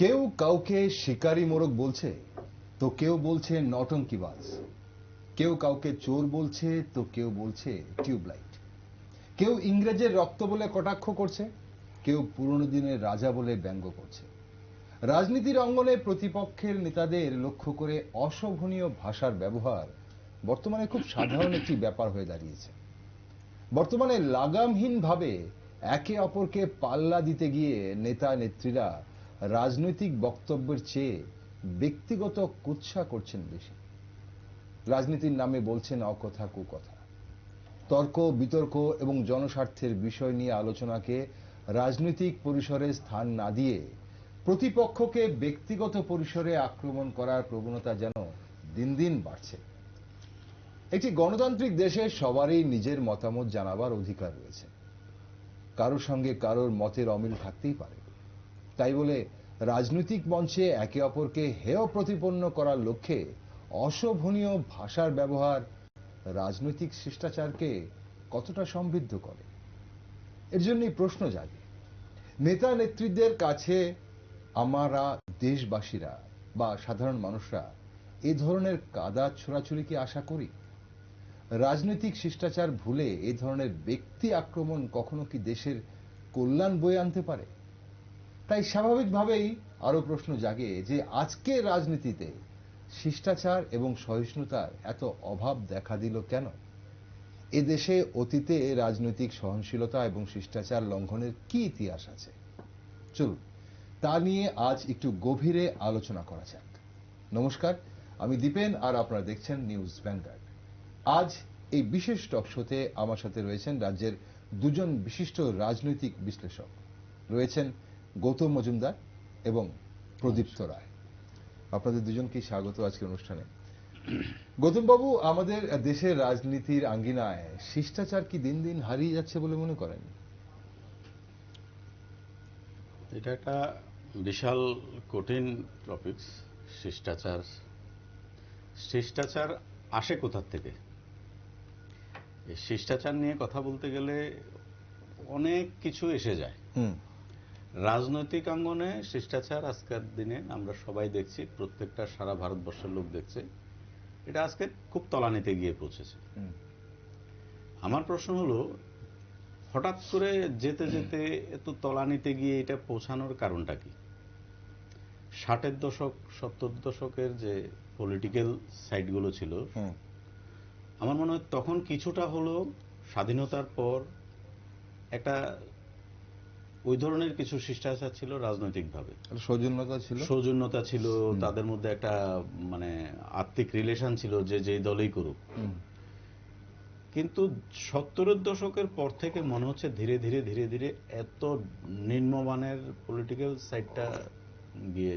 কেউ কাউকে শিকারি মোরগ বলছে, তো কেউ বলছে নটঙ্কিবাজ। কেউ কাউকে চোর বলছে, তো কেউ বলছে টিউবলাইট। কেউ ইংরেজের রক্ত বলে কটাক্ষ করছে, কেউ পুরনো দিনের রাজা বলে ব্যঙ্গ করছে। রাজনীতির অঙ্গনে প্রতিপক্ষের নেতাদের লক্ষ্য করে অশোভনীয় ভাষার ব্যবহার বর্তমানে খুব সাধারণ একটি ব্যাপার হয়ে দাঁড়িয়েছে। বর্তমানে লাগামহীনভাবে একে অপরকে পাল্লা দিতে গিয়ে নেতা নেত্রীরা রাজনৈতিক বক্তব্যের চেয়ে ব্যক্তিগত কুৎসা করছেন বেশি। রাজনীতির নামে বলছেন অকথা কুকথা। তর্ক বিতর্ক এবং জনস্বার্থের বিষয় নিয়ে আলোচনাকে রাজনৈতিক পরিসরে স্থান না দিয়ে প্রতিপক্ষকে ব্যক্তিগত পরিসরে আক্রমণ করার প্রবণতা যেন দিন দিন বাড়ছে। একটি গণতান্ত্রিক দেশে সবারই নিজের মতামত জানাবার অধিকার রয়েছে। কারোর সঙ্গে কারোর মতের অমিল থাকতেই পারে। তাই বলে রাজনৈতিক মঞ্চে একে অপরকে হেয় প্রতিপন্ন করার লক্ষ্যে অশোভনীয় ভাষার ব্যবহার রাজনৈতিক শিষ্টাচারকে কতটা সমৃদ্ধ করে? এর জন্যই প্রশ্ন জাগে, নেতা নেত্রীদের কাছে আমরা দেশবাসীরা বা সাধারণ মানুষরা এ ধরনের কাদা ছোড়াছুড়ি কি আশা করি? রাজনৈতিক শিষ্টাচার ভুলে এ ধরনের ব্যক্তি আক্রমণ কখনো কি দেশের কল্যাণ বয়ে আনতে পারে? তাই স্বাভাবিকভাবেই আরো প্রশ্ন জাগে যে আজকের রাজনীতিতে শিষ্টাচার এবং সহিষ্ণুতার এত অভাব দেখা দিল কেন? এদেশে অতীতে রাজনৈতিক সহনশীলতা এবং শিষ্টাচার লঙ্ঘনের কি ইতিহাস আছে? চলুন তা নিয়ে আজ একটু গভীরে আলোচনা করা যাক। নমস্কার, আমি দীপেন আর আপনারা দেখছেন নিউজ ভ্যানগার্ড। আজ এই বিশেষ টক শোতে আমার সাথে রয়েছেন রাজ্যের দুজন বিশিষ্ট রাজনৈতিক বিশ্লেষক। রয়েছেন গৌতম মজুমদার এবং প্রদীপ্ত রায়। আপনাদের দুজনকে স্বাগত আজকের অনুষ্ঠানে। গৌতম বাবু, আমাদের দেশের রাজনীতির আঙ্গিনায় শিষ্টাচার কি দিন দিন হারিয়ে যাচ্ছে বলে মনে করেন? এটা একটা বিশাল কঠিন টপিকস। শিষ্টাচার শিষ্টাচার আসে কোথার থেকে? এই শিষ্টাচার নিয়ে কথা বলতে গেলে অনেক কিছু এসে যায়। রাজনৈতিক অঙ্গনে শিষ্টাচার আজকের দিনে আমরা সবাই দেখছি, প্রত্যেকটা সারা ভারতবর্ষের লোক দেখছে, এটা আজকে খুব তলানিতে গিয়ে পৌঁছেছে। আমার প্রশ্ন হলো, হঠাৎ করে যেতে যেতে এত তলানিতে গিয়ে এটা পৌঁছানোর কারণটা কি? 60-এর দশক 70 দশকের যে পলিটিক্যাল সাইডগুলো ছিল, আমার মনে হয় তখন কিছুটা হলো স্বাধীনতার পর একটা ওই ধরনের কিছু শিষ্টাচার ছিল রাজনৈতিকভাবে। সৌজন্যতা ছিল, তাদের মধ্যে একটা মানে আত্মিক রিলেশন ছিল যে যেই দলেই করুক। কিন্তু 70-এর দশকের পর থেকে মনে হচ্ছে ধীরে ধীরে ধীরে ধীরে এত নিম্নমানের পলিটিক্যাল সাইডটা গিয়ে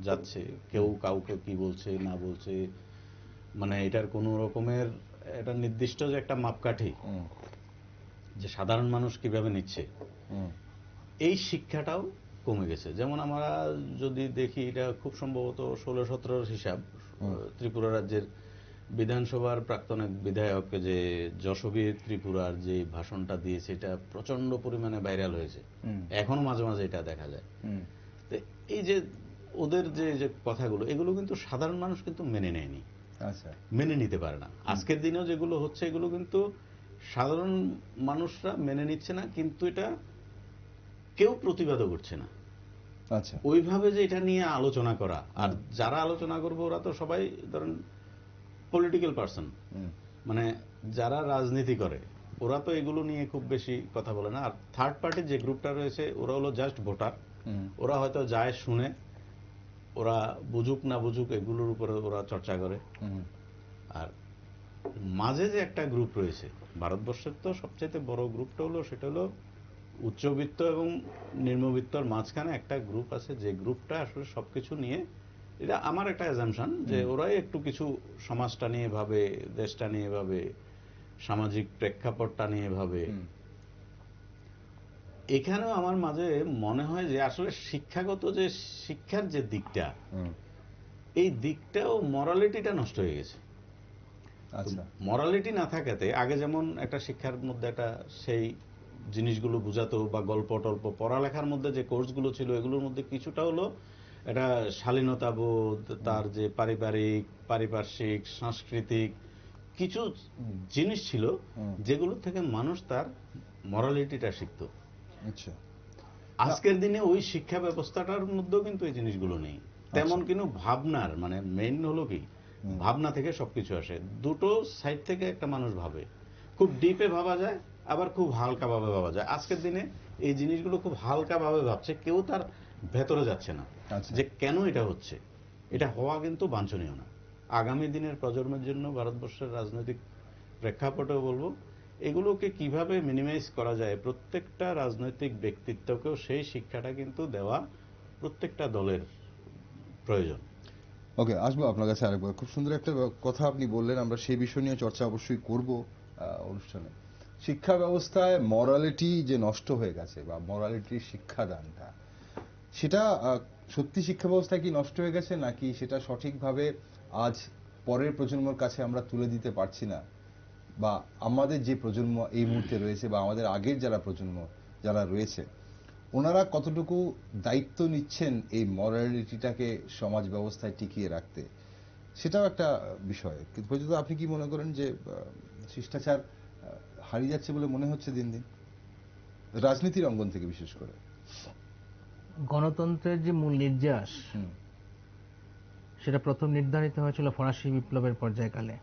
যাচ্ছে। কেউ কাউকে কি বলছে না বলছে, মানে এটার কোনো রকমের এটা নির্দিষ্ট যে একটা মাপকাঠি যে সাধারণ মানুষ কিভাবে নিচ্ছে, এই শিক্ষাটাও কমে গেছে। যেমন আমরা যদি দেখি, এটা খুব সম্ভবত 16-17 হিসাব, ত্রিপুরা রাজ্যের বিধানসভার প্রাক্তন এক বিধায়ক যে যশোবীর ত্রিপুরার যে ভাষণটা দিয়েছে, এটা প্রচন্ড পরিমাণে ভাইরাল হয়েছে। এখনো মাঝে মাঝে এটা দেখা যায়। তো এই যে ওদের যে কথাগুলো, এগুলো কিন্তু সাধারণ মানুষ কিন্তু মেনে নেয়নি, মেনে নিতে পারে না। আজকের দিনেও যেগুলো হচ্ছে, এগুলো কিন্তু সাধারণ মানুষরা মেনে নিচ্ছে না, কিন্তু এটা কেউ প্রতিবাদও করছে না। আচ্ছা, ওইভাবে যে এটা নিয়ে আলোচনা করা, আর যারা আলোচনা করবে ওরা তো সবাই ধরেন পলিটিক্যাল পারসন, মানে যারা রাজনীতি করে, ওরা তো এগুলো নিয়ে খুব বেশি কথা বলে না। আর থার্ড পার্টির যে গ্রুপটা রয়েছে, ওরা হলো জাস্ট ভোটার। ওরা হয়তো যায় শুনে, ওরা বুঝুক না বুঝুক এগুলোর উপরে ওরা চর্চা করে। আর মাঝে যে একটা গ্রুপ রয়েছে, ভারতবর্ষের তো সবচেয়ে বড় গ্রুপটা হলো, সেটা হলো উচ্চবিত্ত এবং নিম্নবিত্তর মাঝখানে একটা গ্রুপ আছে, যে গ্রুপটা আসলে সবকিছু নিয়ে, এটা আমার একটা অ্যাজাম্পশন যে ওরাই একটু কিছু সমাজটা নিয়ে ভাবে, দেশটা নিয়ে ভাবে, সামাজিক প্রেক্ষাপটটা নিয়ে ভাবে। এখানেও আমার মাঝে মনে হয় যে আসলে শিক্ষাগত যে শিক্ষার যে দিকটা, এই দিকটাও মরালিটিটা নষ্ট হয়ে গেছে। মরালিটি না থাকাতে, আগে যেমন একটা শিক্ষার মধ্যে একটা সেই জিনিসগুলো বোঝাতো বা গল্প টল্প পড়ালেখার মধ্যে যে কোর্সগুলো ছিল এগুলোর মধ্যে কিছুটা হলো এটা শালীনতাবোধ, তার যে পারিপার্শ্বিক সাংস্কৃতিক কিছু জিনিস ছিল যেগুলো থেকে মানুষ তার মরালিটিটা শিখত। আচ্ছা, আজকের দিনে ওই শিক্ষা ব্যবস্থাটার মধ্যেও কিন্তু এই জিনিসগুলো নেই তেমন। কিন্তু ভাবনার মানে মেইন হলো কি, ভাবনা থেকে সবকিছু আসে। দুটো সাইড থেকে একটা মানুষ ভাবে, খুব ডিপে ভাবা যায়, আবার খুব হালকা ভাবে ভাবা যায়। আজকের দিনে এই জিনিসগুলো খুব হালকা ভাবে ভাবছে, কেউ তার ভেতরে যাচ্ছে না যে কেন এটা হচ্ছে। এটা হওয়া কিন্তু বাঞ্ছনীয় না। আগামী দিনের প্রজন্মের জন্য ভারতবর্ষের রাজনৈতিক প্রেক্ষাপটেও বলবো, এগুলোকে কিভাবে মিনিমাইজ করা যায়, প্রত্যেকটা রাজনৈতিক ব্যক্তিত্বকেও সেই শিক্ষাটা কিন্তু দেওয়া প্রত্যেকটা দলের প্রয়োজন। ওকে, আসবো আপনার কাছে আরেকবার। খুব সুন্দর একটা কথা আপনি বললেন, আমরা সেই বিষয় নিয়ে চর্চা অবশ্যই করব অনুষ্ঠানে। শিক্ষা ব্যবস্থায় মরালিটি যে নষ্ট হয়ে গেছে বা মরালিটির শিক্ষাদানটা, সেটা সত্যি শিক্ষা ব্যবস্থা কি নষ্ট হয়ে গেছে, নাকি সেটা সঠিকভাবে আজ পরের প্রজন্মের কাছে আমরা তুলে দিতে পারছি না, বা আমাদের যে প্রজন্ম এই মুহূর্তে রয়েছে বা আমাদের আগের যারা প্রজন্ম যারা রয়েছে ওনারা কতটুকু দায়িত্ব নিচ্ছেন এই মরালিটিটাকে সমাজ ব্যবস্থায় টিকিয়ে রাখতে, সেটাও একটা বিষয়। কিন্তু প্রযুক্ত আপনি কি মনে করেন যে শিষ্টাচার হারিয়ে যাচ্ছে বলে মনে হচ্ছে দিন দিন রাজনীতির অঙ্গন থেকে? বিশেষ করে গণতন্ত্রের যে মূল নির্যাস সেটা প্রথম নির্ধারিত হয়েছিল ফরাসি বিপ্লবের পর্যায়কালে।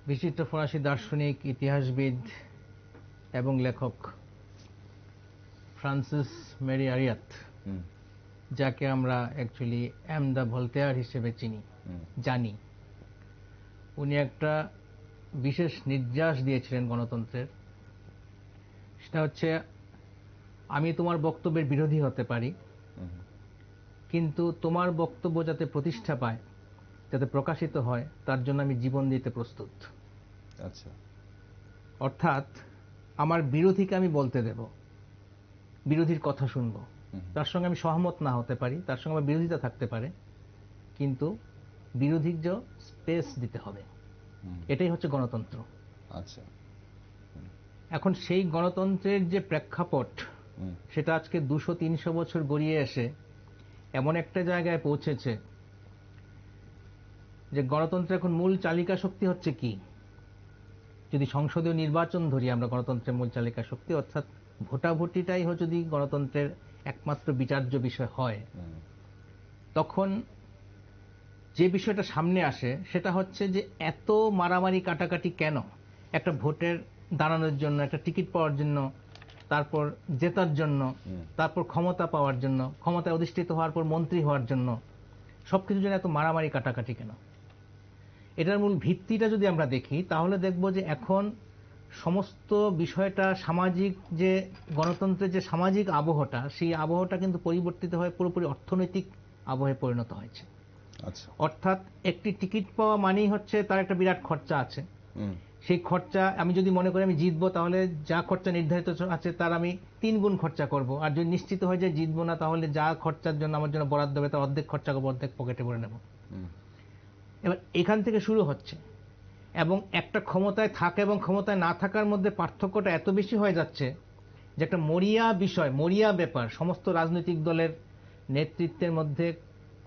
বিশিষ্ট ফরাসি দার্শনিক, ইতিহাসবিদ এবং লেখক ফ্রান্সিস মেরি আরিয়াত, যাকে আমরা অ্যাকচুয়ালি এম দ্য ভলতেয়ার হিসেবে জানি, উনি একটা বিশেষ নির্যাস দিয়েছিলেন গণতন্ত্রের। সেটা হচ্ছে, আমি তোমার বক্তব্যের বিরোধী হতে পারি, কিন্তু তোমার বক্তব্য যাতে প্রতিষ্ঠা পায়, যাতে প্রকাশিত হয়, তার জন্য আমি জীবন দিতে প্রস্তুত। আচ্ছা, অর্থাৎ আমার বিরোধীকে আমি বলতে দেব, বিরোধীর কথা শুনবো, তার সঙ্গে আমি সহমত না হতে পারি, তার সঙ্গে আমার বিরোধিতা থাকতে পারে, কিন্তু বিরোধীর যে স্পেস দিতে হবে। এটাই হচ্ছে গণতন্ত্র। আচ্ছা, এখন সেই গণতন্ত্রের যে প্রেক্ষাপট, সেটা আজকে 200-300 বছর গড়িয়ে এসে এমন একটা জায়গায় পৌঁছেছে যে গণতন্ত্রের এখন মূল চালিকা শক্তি হচ্ছে কি? যদি সংসদীয় নির্বাচন ধরি আমরা গণতন্ত্রের মূল চালিকা শক্তি, অর্থাৎ ভোটাভুটিটাই যদি গণতন্ত্রের একমাত্র বিচার্য বিষয় হয়, তখন যে বিষয়টা সামনে আসে সেটা হচ্ছে যে এত মারামারি কাটাকাটি কেন একটা ভোটের দাঁড়ানোর জন্য, একটা টিকিট পাওয়ার জন্য, তারপর জেতার জন্য, তারপর ক্ষমতা পাওয়ার জন্য, ক্ষমতায় অধিষ্ঠিত হওয়ার পর মন্ত্রী হওয়ার জন্য, সবকিছুর জন্য এত মারামারি কাটাকাটি কেন? এটার মূল ভিত্তিটা যদি আমরা দেখি তাহলে দেখব যে এখন সমস্ত বিষয়টা সামাজিক, যে গণতন্ত্রের যে সামাজিক আবহটা, সেই আবহটা কিন্তু পরিবর্তিত হয়ে পুরোপুরি অর্থনৈতিক আবহে পরিণত হয়েছে। আচ্ছা, অর্থাৎ একটি টিকিট পাওয়া মানেই হচ্ছে তার একটা বিরাট খরচা আছে। সেই খরচা আমি যদি মনে করি আমি জিতবো, তাহলে যা খরচা নির্ধারিত আছে তার আমি 3 গুণ খরচা করব। আর যদি নিশ্চিত হয়ে যায় জিতবো না, তাহলে যা খরচার জন্য আমার জন্য বরাদ্দ হবে তার অর্ধেক খরচা করবো, অর্ধেক পকেটে ভরে নেব। এবার এখান থেকে শুরু হচ্ছে, এবং একটা ক্ষমতায় থাকা এবং ক্ষমতায় না থাকার মধ্যে পার্থক্যটা এত বেশি হয়ে যাচ্ছে যে একটা মরিয়া বিষয়, মরিয়া ব্যাপার সমস্ত রাজনৈতিক দলের নেতৃত্বের মধ্যে,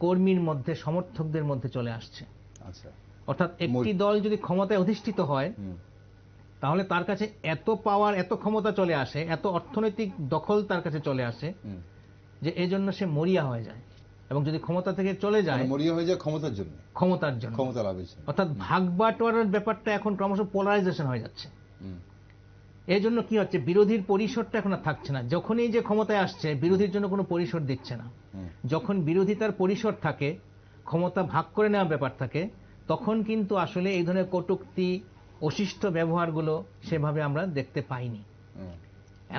কর্মীর মধ্যে, সমর্থকদের মধ্যে চলে আসছে। আচ্ছা, অর্থাৎ একটি দল যদি ক্ষমতায় অধিষ্ঠিত হয়, তাহলে তার কাছে এত পাওয়ার, এত ক্ষমতা চলে আসে, এত অর্থনৈতিক দখল তার কাছে চলে আসে যে এই জন্য সে মরিয়া হয়ে যায়। এবং যদি ক্ষমতা থেকে চলে যায়, মরিয়া হয়ে যায় ক্ষমতার জন্য, ক্ষমতা লাভের জন্য। অর্থাৎ ভাগ বাটোয়ারার ব্যাপারটা এখন ক্রমশ পোলারাইজেশন হয়ে যাচ্ছে। এই জন্য কি হচ্ছে, বিরোধীর পরিসরটা এখন আর থাকছে না। যখনই যে ক্ষমতায় আসছে, বিরোধীর জন্য কোনো পরিসর দিচ্ছে না। যখন বিরোধিতার পরিসর থাকে, ক্ষমতা ভাগ করে নেওয়ার ব্যাপার থাকে, তখন কিন্তু আসলে এই ধরনের কটূক্তি, অশিষ্ট ব্যবহারগুলো সেভাবে আমরা দেখতে পাইনি।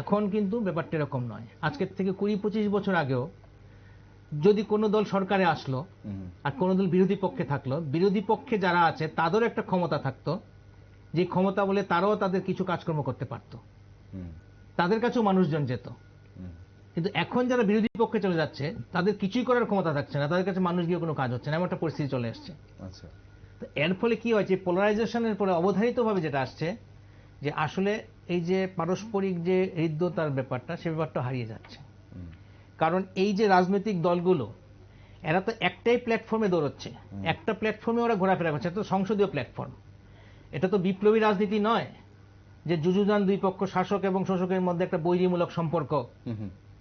এখন কিন্তু ব্যাপারটা এরকম নয়। আজকের থেকে 20-25 বছর আগেও যদি কোনো দল সরকারে আসলো আর কোনো দল বিরোধী পক্ষে থাকলো, বিরোধী পক্ষে যারা আছে তাদেরও একটা ক্ষমতা থাকতো, যে ক্ষমতা বলে তারাও তাদের কিছু কাজকর্ম করতে পারত, তাদের কাছেও মানুষজন যেত। কিন্তু এখন যারা বিরোধী পক্ষে চলে যাচ্ছে, তাদের কিছুই করার ক্ষমতা থাকছে না, তাদের কাছে মানুষ গিয়ে কোনো কাজ হচ্ছে না, এমন একটা পরিস্থিতি চলে আসছে। তো এর ফলে কি হয়েছে, পোলারাইজেশনের পরে অবধারিতভাবে যেটা আসছে যে আসলে এই যে পারস্পরিক যে হৃদ্যতার ব্যাপারটা, সে ব্যাপারটা হারিয়ে যাচ্ছে। কারণ এই যে রাজনৈতিক দলগুলো, এরা তো একটাই প্ল্যাটফর্মে দৌড়চ্ছে, একটা প্ল্যাটফর্মে ওরা ঘোরাফেরা করছে। এটা তো সংসদীয় প্ল্যাটফর্ম, এটা তো বিপ্লবী রাজনীতি নয় যে যুযুধান দুই পক্ষ, শাসক এবং শোষকের মধ্যে একটা বৈরীমূলক সম্পর্ক,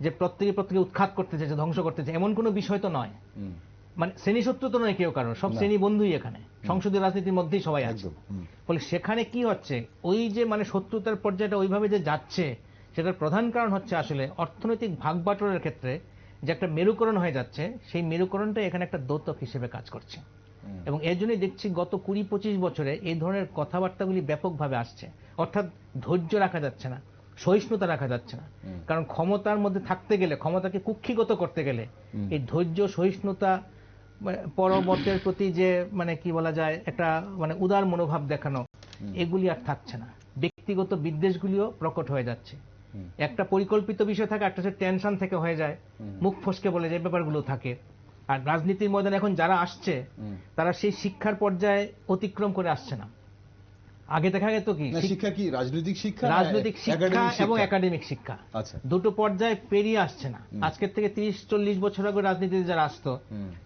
যে প্রত্যেকে উৎখাত করতে চাইছে, ধ্বংস করতে চাইছে, এমন কোনো বিষয় তো নয়। মানে শ্রেণীশত্রু তো নয় কেউ কারণ, সব শ্রেণী বন্ধুই এখানে সংসদীয় রাজনীতির মধ্যেই সবাই আছে। ফলে সেখানে কি হচ্ছে, ওই যে মানে শত্রুতার পর্যায়টা ওইভাবে যে যাচ্ছে, সেটার প্রধান কারণ হচ্ছে আসলে অর্থনৈতিক ভাগবাটোয়ারের ক্ষেত্রে যে একটা মেরুকরণ হয়ে যাচ্ছে, সেই মেরুকরণটা এখানে একটা দ্যোতক হিসেবে কাজ করছে। এবং এর জন্যই দেখছি গত 20-25 বছরে এই ধরনের কথাবার্তাগুলি ব্যাপকভাবে আসছে। অর্থাৎ ধৈর্য রাখা যাচ্ছে না, সহিষ্ণুতা রাখা যাচ্ছে না। কারণ ক্ষমতার মধ্যে থাকতে গেলে, ক্ষমতাকে কুক্ষিগত করতে গেলে এই ধৈর্য, সহিষ্ণুতা, পরবর্তীর প্রতি যে মানে কি বলা যায় একটা মানে উদার মনোভাব দেখানো, এগুলি আর থাকছে না। ব্যক্তিগত বিদ্বেষগুলিও প্রকট হয়ে যাচ্ছে। একটা পরিকল্পিত বিষয় থাকে, একটা টেনশন থেকে হয়ে যায়, মুখ ফসকে বলে যে ব্যাপারগুলো থাকে। আর রাজনীতির ময়দানে এখন যারা আসছে, তারা সেই শিক্ষার পর্যায়ে অতিক্রম করে আসছে না। আগে দেখা যেত কি, শিক্ষা কি রাজনৈতিক শিক্ষা, রাজনৈতিক শিক্ষা এবং একাডেমিক শিক্ষা দুটো পর্যায়ে পেরিয়ে আসছে না। আজকের থেকে 30-40 বছর আগে রাজনীতিতে যারা আসতো,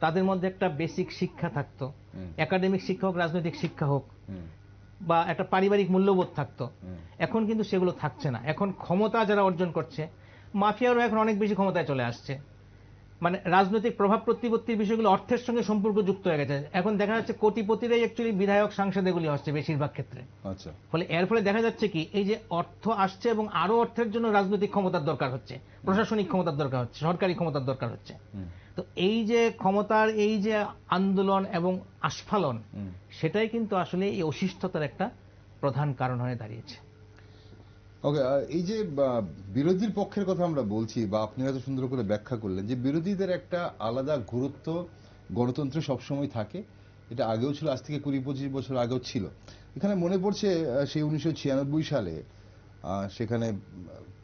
তাদের মধ্যে একটা বেসিক শিক্ষা থাকতো, একাডেমিক শিক্ষা হোক, রাজনৈতিক শিক্ষা হোক, বা একটা পারিবারিক মূল্যবোধ থাকতো। এখন কিন্তু সেগুলো থাকছে না। এখন ক্ষমতা যারা অর্জন করছে, মাফিয়ারও এখন অনেক বেশি ক্ষমতায় চলে আসছে। মানে রাজনৈতিক প্রভাব প্রতিপত্তির বিষয়গুলো অর্থের সঙ্গে সম্পর্কযুক্ত হয়ে গেছে। এখন দেখা যাচ্ছে কোটিপতিরাই অ্যাকচুয়ালি বিধায়ক, সাংসদ এগুলি হচ্ছে বেশিরভাগ ক্ষেত্রে। ফলে এর ফলে দেখা যাচ্ছে কি, এই যে অর্থ আসছে এবং আরো অর্থের জন্য রাজনৈতিক ক্ষমতার দরকার হচ্ছে, প্রশাসনিক ক্ষমতার দরকার হচ্ছে, সরকারি ক্ষমতার দরকার হচ্ছে। তো এই যে ক্ষমতার এই যে আন্দোলন এবং আস্ফালন, সেটাই কিন্তু আসলে এই অশিষ্টতার একটা প্রধান কারণ হয়ে দাঁড়িয়েছে। ওকে, এই যে বিরোধীর পক্ষের কথা আমরা বলছি, বা আপনি এত সুন্দর করে ব্যাখ্যা করলেন যে বিরোধীদের একটা আলাদা গুরুত্ব গণতন্ত্রে সবসময় থাকে। এটা আগেও ছিল, আজ থেকে 20-25 বছর আগেও ছিল। এখানে মনে পড়ছে সেই 1996 সালে সেখানে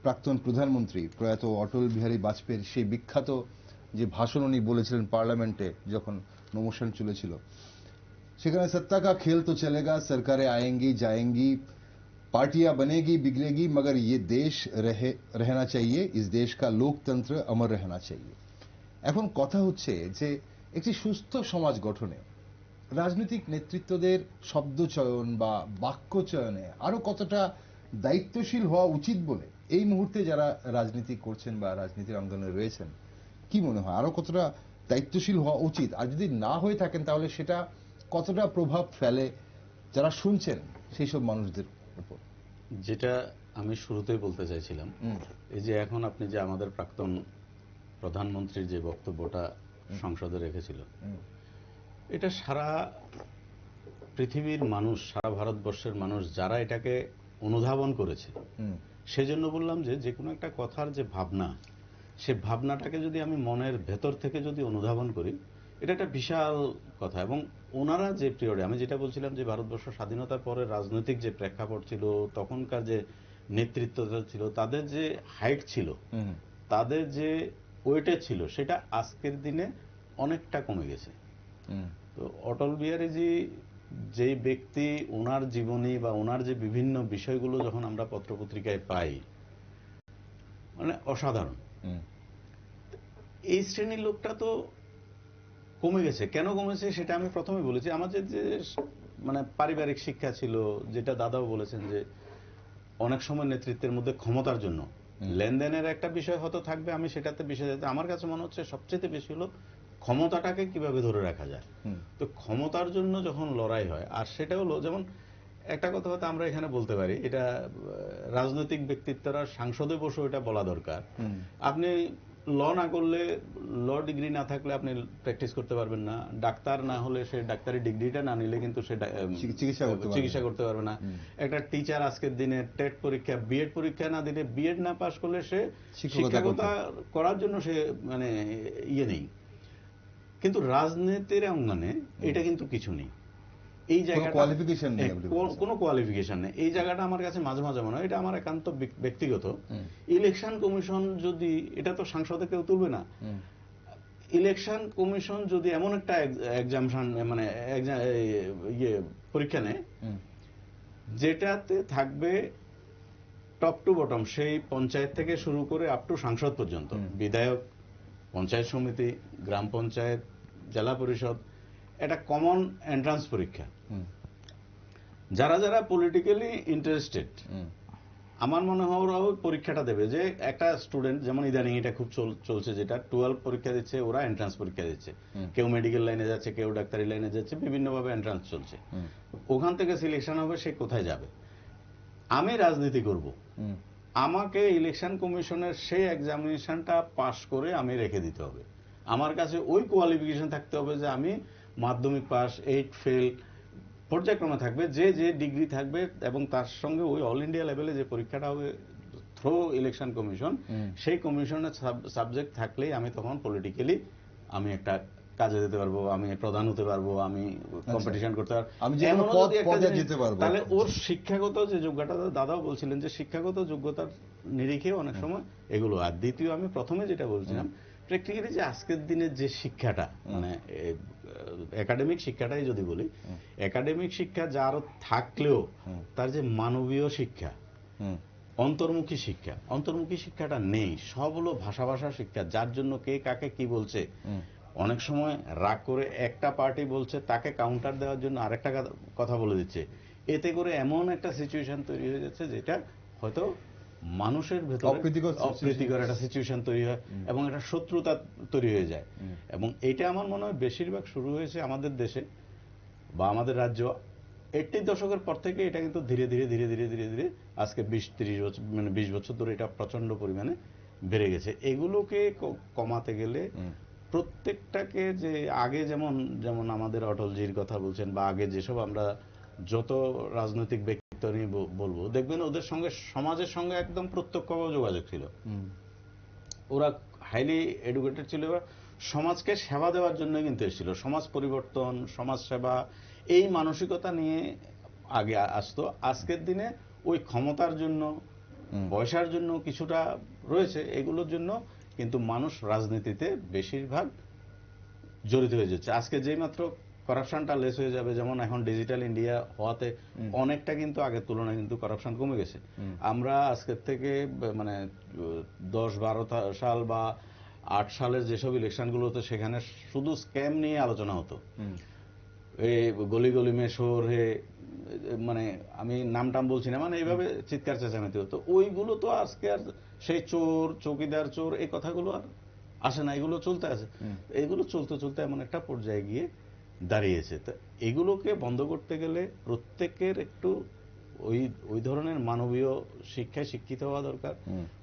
প্রাক্তন প্রধানমন্ত্রী প্রয়াত অটল বিহারী বাজপেয়ীর সেই বিখ্যাত যে ভাষণ উনি বলেছিলেন পার্লামেন্টে যখন নমস্কার চলেছিল, সেখানে সত্তা কা খেল তো চলেগা, সরকারে আয়েঙ্গি जाएंगी, पार्टियां बनेगी बिगड़ेगी, मगर ये देश रहना चाहिए, इस देश का लोकतंत्र अमर रहना चाहिए। এখন কথা হচ্ছে যে একটি সুস্থ সমাজ গঠনে রাজনৈতিক নেতৃত্বদের শব্দ চয়ন বা বাক্য চয়নে আরো কতটা দায়িত্বশীল হওয়া উচিত বলে এই মুহূর্তে যারা রাজনীতি করছেন বা রাজনীতির অঙ্গনে রয়েছেন, কি মনে হয় আরো কতটা দায়িত্বশীল হওয়া উচিত? আর যদি না হয়ে থাকেন, তাহলে সেটা কতটা প্রভাব ফেলে যারা শুনছেন সেই সব মানুষদের উপর? যেটা আমি শুরুতেই বলতে চাইছিলাম, এই যে এখন আপনি যে আমাদের প্রাক্তন প্রধানমন্ত্রীর যে বক্তব্যটা সংসদে রেখেছিল, এটা সারা পৃথিবীর মানুষ, সারা ভারতবর্ষের মানুষ যারা এটাকে অনুধাবন করেছে, সেজন্য বললাম যে যে কোনো একটা কথার যে ভাবনা, সে ভাবনাটাকে যদি আমি মনের ভেতর থেকে যদি অনুধাবন করি, এটা একটা বিশাল কথা। এবং ওনারা যে পিরিয়ডে, আমি যেটা বলছিলাম যে ভারতবর্ষ স্বাধীনতার পরে রাজনৈতিক যে প্রেক্ষাপট ছিল, তখনকার যে নেতৃত্বটা ছিল, তাদের যে হাইট ছিল, তাদের যে ওয়েটেজ ছিল, সেটা আজকের দিনে অনেকটা কমে গেছে। তো অটল বিহারীজি যে ব্যক্তি, ওনার জীবনী বা ওনার যে বিভিন্ন বিষয়গুলো যখন আমরা পত্রপত্রিকায় পাই, মানে অসাধারণ। এই শ্রেণীর লোকটা তো কমে গেছে। কেন কমেছে সেটা আমি প্রথমে বলেছি। আমাদের যে মানে পারিবারিক শিক্ষা ছিল, যেটা দাদাও বলেছেন যে অনেক সময় নেতৃত্বের মধ্যে ক্ষমতার জন্য লেনদেনের একটা বিষয় হয়তো থাকবে, আমি সেটাতে বিষয় যেতে, আমার কাছে মনে হচ্ছে সবচেয়ে বেশি হলো ক্ষমতাটাকে কিভাবে ধরে রাখা যায়। তো ক্ষমতার জন্য যখন লড়াই হয়, আর সেটা হলো যেমন একটা কথা হয়তো আমরা এখানে বলতে পারি, এটা রাজনৈতিক ব্যক্তিত্বরা সাংসদে বসে এটা বলা দরকার। আপনি ল না করলে, ল ডিগ্রি না থাকলে আপনি প্র্যাকটিস করতে পারবেন না। ডাক্তার না হলে, সে ডাক্তারি ডিগ্রিটা না নিলে কিন্তু সে চিকিৎসা করতে পারবে না। একটা টিচার আজকের দিনে টেট পরীক্ষা, বিএড পরীক্ষা না দিলে, বিএড না পাশ করলে সে শিক্ষকতা করার জন্য সে মানে ইয়ে নেই। কিন্তু রাজনীতির অঙ্গনে এটা কিন্তু কিছু নেই। এই জায়গাটা কোনো কোয়ালিফিকেশন নেই। এই জায়গাটা আমার কাছে মাঝে মাঝে মনে হয়, এটা আমার একান্ত ব্যক্তিগত। ইলেকশন কমিশন যদি, এটা তো সাংসদে কেউ তুলবে না, ইলেকশন কমিশন যদি এমন একটা এক্সামশন মানে পরীক্ষা নেয় যেটাতে থাকবে টপ টু বটম, সেই পঞ্চায়েত থেকে শুরু করে আপ টু সাংসদ পর্যন্ত, বিধায়ক, পঞ্চায়েত সমিতি, গ্রাম পঞ্চায়েত, জেলা পরিষদ, এটা কমন এন্ট্রান্স পরীক্ষা। যারা যারা পলিটিক্যালি ইন্টারেস্টেড, আমার মনে হয় ওরাও পরীক্ষাটা দেবে। যে একটা স্টুডেন্ট, যেমন ইদানিং এটা খুব চলছে, যেটা 12 পরীক্ষা দিচ্ছে, ওরা এন্ট্রান্স পরীক্ষা দিচ্ছে, কেউ মেডিকেল লাইনে যাচ্ছে, কেউ ডাক্তারি লাইনে যাচ্ছে, বিভিন্নভাবে এন্ট্রান্স চলছে। ওখান থেকে সিলেকশন হবে সে কোথায় যাবে। আমি রাজনীতি করব, আমাকে ইলেকশন কমিশনের সেই এক্সামিনেশনটা পাস করে আমি রেখে দিতে হবে। আমার কাছে ওই কোয়ালিফিকেশন থাকতে হবে যে আমি মাধ্যমিক পাস, 8 ফেল, পর্যায়ক্রমে থাকবে, যে যে ডিগ্রি থাকবে, এবং তার সঙ্গে ওই অল ইন্ডিয়া লেভেলে যে পরীক্ষাটা হবে থ্রু ইলেকশন কমিশন, সেই কমিশনের সাবজেক্ট থাকলেই আমি তখন পলিটিক্যালি আমি একটা কাজে যেতে পারবো, আমি প্রধান হতে পারবো, আমি কম্পিটিশন করতে পারবো, তাহলে ওর শিক্ষাগত যে যোগ্যতা, দাদাও বলছিলেন যে শিক্ষাগত যোগ্যতার নিরিখে অনেক সময় এগুলো। আর দ্বিতীয়, আমি প্রথমে যেটা বলছিলাম, প্র্যাকটিক্যালি যে আজকের দিনের যে শিক্ষাটা, মানে একাডেমিক শিক্ষাটাই যদি বলি, একাডেমিক শিক্ষা যার থাকলেও তার যে মানবীয় শিক্ষা, অন্তর্মুখী শিক্ষা, অন্তর্মুখী শিক্ষাটা নেই। সব হলো ভাষা শিক্ষা, যার জন্য কে কাকে কি বলছে। অনেক সময় রাগ করে একটা পার্টি বলছে, তাকে কাউন্টার দেওয়ার জন্য আরেকটা কথা বলে দিচ্ছে। এতে করে এমন একটা সিচুয়েশন তৈরি হয়ে যাচ্ছে যেটা হয়তো মানুষের ভেতরে অপ্রীতিকর একটা সিচুয়েশন তৈরি হয়, এবং একটা শত্রুতা তৈরি হয়ে যায়। এবং এটা আমার মনে হয় বেশিরভাগ শুরু হয়েছে আমাদের দেশে বা আমাদের রাজ্য 80 দশকের পর থেকে। এটা কিন্তু ধীরে ধীরে ধীরে ধীরে ধীরে ধীরে আজকে 20-30 বছর, মানে 20 বছর ধরে এটা প্রচন্ড পরিমাণে বেড়ে গেছে। এগুলোকে কমাতে গেলে প্রত্যেকটাকে, যে আগে যেমন যেমন আমাদের অটলজির কথা বলছেন, বা আগে যেসব আমরা যত রাজনৈতিক ব্যক্তিত্ব নিয়ে বলবো, দেখবেন ওদের সঙ্গে সমাজের সঙ্গে একদম প্রত্যক্ষভাবে যোগাযোগ ছিল। ওরা হাইলি এডুকেটেড ছিল, সমাজকে সেবা দেওয়ার জন্য কিন্তু এসেছিল। সমাজ পরিবর্তন, সমাজ সেবা, এই মানসিকতা নিয়ে আগে আসতো। আজকের দিনে ওই ক্ষমতার জন্য, পয়সার জন্য কিছুটা রয়েছে, এগুলোর জন্য কিন্তু মানুষ রাজনীতিতে বেশিরভাগ জড়িত হয়ে যাচ্ছে। আজকে যেই মাত্র করাপশনটা লেস হয়ে যাবে, যেমন এখন ডিজিটাল ইন্ডিয়া হওয়াতে অনেকটা কিন্তু আগের তুলনায় কিন্তু করাপশন কমে গেছে। আমরা আজকের থেকে মানে 10-12 সাল বা 8 সালের যেসব ইলেকশনগুলোতে, সেখানে শুধু স্ক্যাম নিয়ে আলোচনা হতো। এই গলি গলি মে শোর হে, মানে আমি নাম টাম বলছি না, মানে এইভাবে চিৎকার চেঁচামেচি হতো। ওইগুলো তো আজকে আর সেই চোর, চৌকিদার চোর, এই কথাগুলো আর আসে না, এগুলো চলতে আছে। এগুলো চলতে চলতে এমন একটা পর্যায়ে গিয়ে দাঁড়িয়েছে। তো এগুলোকে বন্ধ করতে গেলে প্রত্যেকের একটু ওই ধরনের মানবীয় শিক্ষায় শিক্ষিত হওয়া দরকার,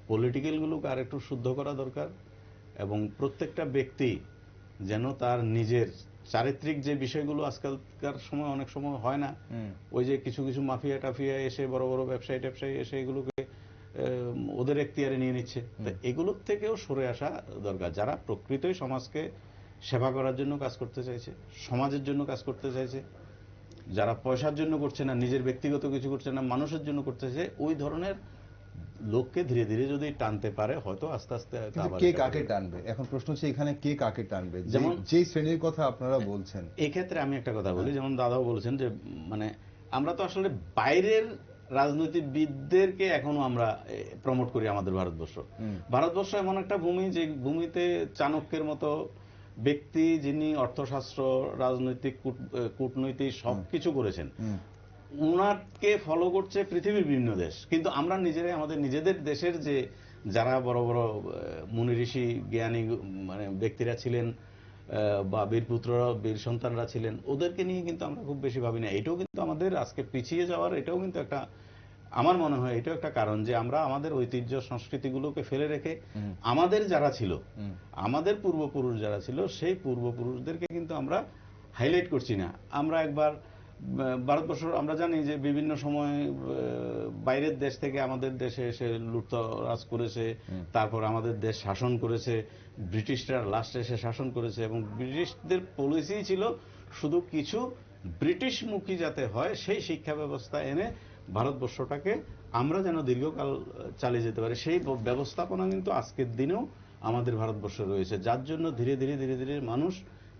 পলিটিক্যাল গুলোকে আর একটু শুদ্ধ করা দরকার, এবং প্রত্যেকটা ব্যক্তি যেন তার নিজের চারিত্রিক যে বিষয়গুলো আজকালকার সময় অনেক সময় হয় না, ওই যে কিছু কিছু মাফিয়া টাফিয়া এসে, বড় বড় ব্যবসায়ী ট্যাবসায়ী এসে এগুলোকে ওদের এখতিয়ারে নিয়ে নিচ্ছে। এগুলোর থেকেও সরে আসা দরকার। যারা প্রকৃতই সমাজকে সেবা করার জন্য কাজ করতে চাইছে, সমাজের জন্য কাজ করতে চাইছে, যারা পয়সার জন্য করছে না, নিজের ব্যক্তিগত কিছু করছে না, মানুষের জন্য করতে চাইছে, ওই ধরনের লোককে ধীরে ধীরে যদি টানতে পারে, হয়তো আস্তে আস্তে। কে কাকে টানবে? এখন প্রশ্ন হচ্ছে এখানে কে কাকে টানবে, যেমন যে শ্রেণীর কথা আপনারা বলছেন। এক্ষেত্রে আমি একটা কথা বলি, যেমন দাদাও বলেছেন যে মানে আমরা তো আসলে বাইরের রাজনীতিবিদদেরকে এখনো আমরা প্রমোট করি আমাদের ভারতবর্ষ। ভারতবর্ষ এমন একটা ভূমি, যে ভূমিতে চাণক্যের মতো ব্যক্তি, যিনি অর্থশাস্ত্র, রাজনৈতিক, কূটনৈতিক সবকিছু করেছেন, উনাকে ফলো করছে পৃথিবীর বিভিন্ন দেশ। কিন্তু আমরা নিজেরাই আমাদের নিজেদের দেশের যে যারা বড় বড় মুনি ঋষি জ্ঞানী মানে ব্যক্তিরা ছিলেন, বা বীরপুত্ররা, বীর সন্তানরা ছিলেন, ওদেরকে নিয়ে কিন্তু আমরা খুব বেশি ভাবি না। এটাও কিন্তু আমাদের আজকে পিছিয়ে যাওয়ার, এটাও কিন্তু একটা, আমার মনে হয় এটাও একটা কারণ, যে আমরা আমাদের ঐতিহ্য সংস্কৃতিগুলোকে ফেলে রেখে আমাদের যারা ছিল, আমাদের পূর্বপুরুষ যারা ছিল, সেই পূর্বপুরুষদেরকে কিন্তু আমরা হাইলাইট করছি না। আমরা একবার ভারতবর্ষ, আমরা জানি যে বিভিন্ন সময় বাইরের দেশ থেকে আমাদের দেশে এসে লুটতরাজ করেছে, তারপর আমাদের দেশ শাসন করেছে, ব্রিটিশরা লাস্টে এসে শাসন করেছে, এবং ব্রিটিশদের পলিসি ছিল শুধু কিছু ব্রিটিশমুখী যাতে হয়, সেই শিক্ষা ব্যবস্থা এনে ভারতবর্ষটাকে আমরা যেন দীর্ঘকাল চালিয়ে যেতে পারি, সেই ব্যবস্থাপনা কিন্তু আজকের দিনেও আমাদের ভারতবর্ষে রয়েছে। যার জন্য ধীরে ধীরে ধীরে ধীরে মানুষ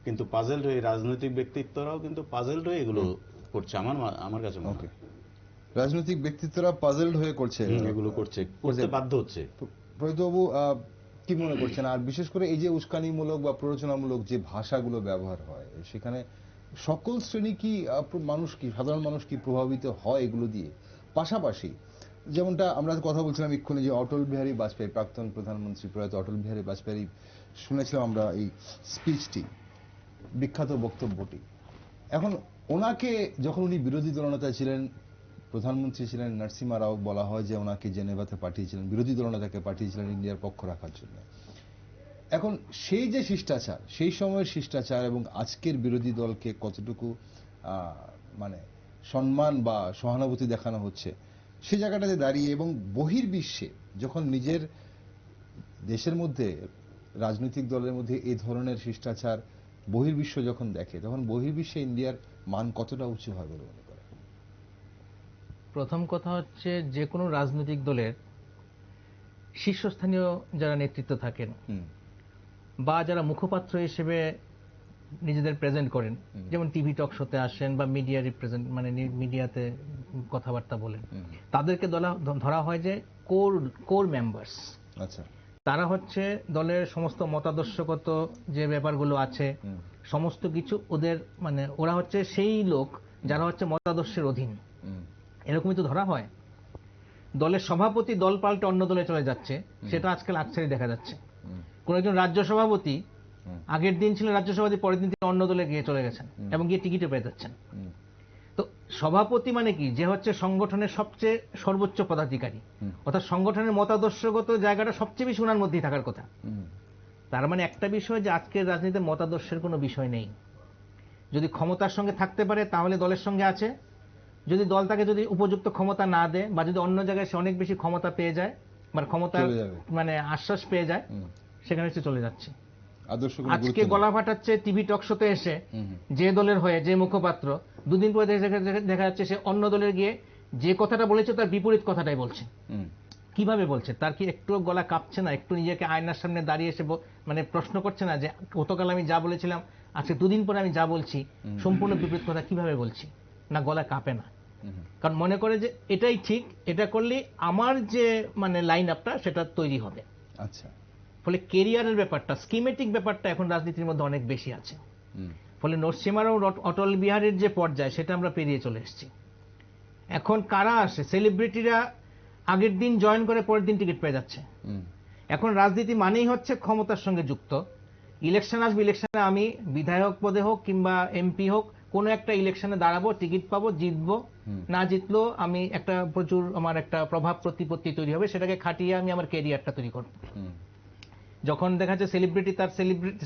কিন্তু পাজেলড হয়ে, রাজনৈতিক ব্যক্তিত্বরাও কিন্তু পাজেলড হয়ে এগুলো করছে, আমার কাছে মনে হয়। রাজনৈতিক ব্যক্তিত্বরা পাজলড হয়ে করছে এগুলো করতে বাধ্য হচ্ছে। প্রদীপবাবু কি মনে করছেন? আর বিশেষ করে এই যে উস্কানিমূলক বা প্ররোচনামূলক যে ভাষাগুলো ব্যবহার হয়, সেখানে সকল শ্রেণী কি মানুষ কি সাধারণ মানুষ কি প্রভাবিত হয় এগুলো দিয়ে? পাশাপাশি যেমনটা আমরা কথা বলছিলাম এক্ষুনি যে অটল বিহারী বাজপেয়ী, প্রাক্তন প্রধানমন্ত্রী প্রয়াত অটল বিহারী বাজপেয়ী, শুনেছিলাম আমরা এই স্পিচটি, বিখ্যাত বক্তব্যটি। এখন ওনাকে যখন উনি বিরোধী দলনেতা ছিলেন, প্রধানমন্ত্রী ছিলেন, নরসিমহা রাও বলা হয় যে ওনাকে জেনেভাতে পাঠিয়েছিলেন, বিরোধী দলনেতাকে পাঠিয়েছিলেন ইন্ডিয়ার পক্ষ রাখার জন্য। এখন সেই যে শিষ্টাচার, সেই সময়ের শিষ্টাচার এবং আজকের বিরোধী দলকে কতটুকু মানে সম্মান বা সহানুভূতি দেখানো হচ্ছে, সেই জায়গাটাতে দাঁড়িয়ে এবং বহির্বিশ্বে যখন নিজের দেশের মধ্যে রাজনৈতিক দলের মধ্যে এই ধরনের শিষ্টাচার বহির্বিশ্ব যখন দেখে, তখন বহির্বিশ্বে ইন্ডিয়ার মান কতটা উঁচু হয় বলে মনে করে? প্রথম কথা হচ্ছে, যে কোনো রাজনৈতিক দলের শীর্ষস্থানীয় যারা নেতৃত্ব থাকেন বা যারা মুখপাত্র হিসেবে নিজেদের প্রেজেন্ট করেন, যেমন টিভি টক শোতে আসেন বা মিডিয়া রিপ্রেজেন্ট মানে মিডিয়াতে কথাবার্তা বলেন, তাদেরকে ধরা হয় যে কোর মেম্বার্স। আচ্ছা, তারা হচ্ছে দলের সমস্ত মতাদর্শগত যে ব্যাপারগুলো আছে সমস্ত কিছু ওদের মানে ওরা হচ্ছে সেই লোক যারা হচ্ছে মতাদর্শের অধীন, এরকমই তো ধরা হয়। দলের সভাপতি দল পাল্টে অন্য দলে চলে যাচ্ছে, সেটা আজকাল আকছারি দেখা যাচ্ছে। কোন একজন রাজ্য সভাপতি আগের দিন ছিলেন রাজ্য সভাপতি, পরের দিন তিনি অন্য দলে গিয়ে চলে গেছেন এবং গিয়ে টিকিটে পেয়ে যাচ্ছেন। তো সভাপতি মানে কি, যে হচ্ছে সংগঠনের সবচেয়ে সর্বোচ্চ পদাধিকারী, অর্থাৎ সংগঠনের মতাদর্শগত জায়গাটা সবচেয়ে বেশি ওনার মধ্যেই থাকার কথা। তার মানে একটা বিষয় যে আজকের রাজনীতিতে মতাদর্শের কোনো বিষয় নেই। যদি ক্ষমতার সঙ্গে থাকতে পারে তাহলে দলের সঙ্গে আছে, যদি দল তাকে যদি উপযুক্ত ক্ষমতা না দেয় বা যদি অন্য জায়গায় সে অনেক বেশি ক্ষমতা পেয়ে যায় বা ক্ষমতা মানে আশ্বাস পেয়ে যায়, সেখানে সে চলে যাচ্ছে। আজকে গলা ফাটাচ্ছে টিভি টক শোতে এসে যে দলের হয়ে যে মুখপাত্র, দুদিন পরে দেখা যাচ্ছে সে অন্য দলের গিয়ে যে কথাটা বলেছে তার বিপরীত কথাটাই বলছে। কিভাবে বলছে? তার কি একটু গলা কাঁপছে না? একটু নিজেকে আয়নার সামনে দাঁড়িয়ে এসে মানে প্রশ্ন করছে না যে গতকাল আমি যা বলেছিলাম আজকে দুদিন পরে আমি যা বলছি সম্পূর্ণ বিপরীত কথা কিভাবে বলছি? না, গলা কাঁপে না, কারণ মনে করে যে এটাই ঠিক, এটা করলে আমার যে মানে লাইন আপটা সেটা তৈরি হবে। আচ্ছা, ফলে কেরিয়ারের ব্যাপারটা, স্কিমেটিক ব্যাপারটা এখন রাজনীতির মধ্যে অনেক বেশি আছে। ফলে নরসিমহা রাও অটল বিহারীর যে পর্যায় সেটা আমরা পেরিয়ে চলে এসেছি। এখন কারা আসে? সেলিব্রিটিরা আগের দিন জয়েন করে পরের দিন টিকিট পেয়ে যাচ্ছে। এখন রাজনীতি মানেই হচ্ছে ক্ষমতার সঙ্গে যুক্ত। ইলেকশন আসবে, ইলেকশনে আমি বিধায়ক পদে হোক কিংবা এমপি হোক কোনো একটা ইলেকশনে দাঁড়াবো, টিকিট পাবো, জিতবো, না জিতলেও আমি একটা প্রচুর আমার একটা প্রভাব প্রতিপত্তি তৈরি হবে, সেটাকে খাটিয়ে আমি আমার ক্যারিয়ারটা তৈরি করব। যখন দেখা যাচ্ছে সেলিব্রিটি তার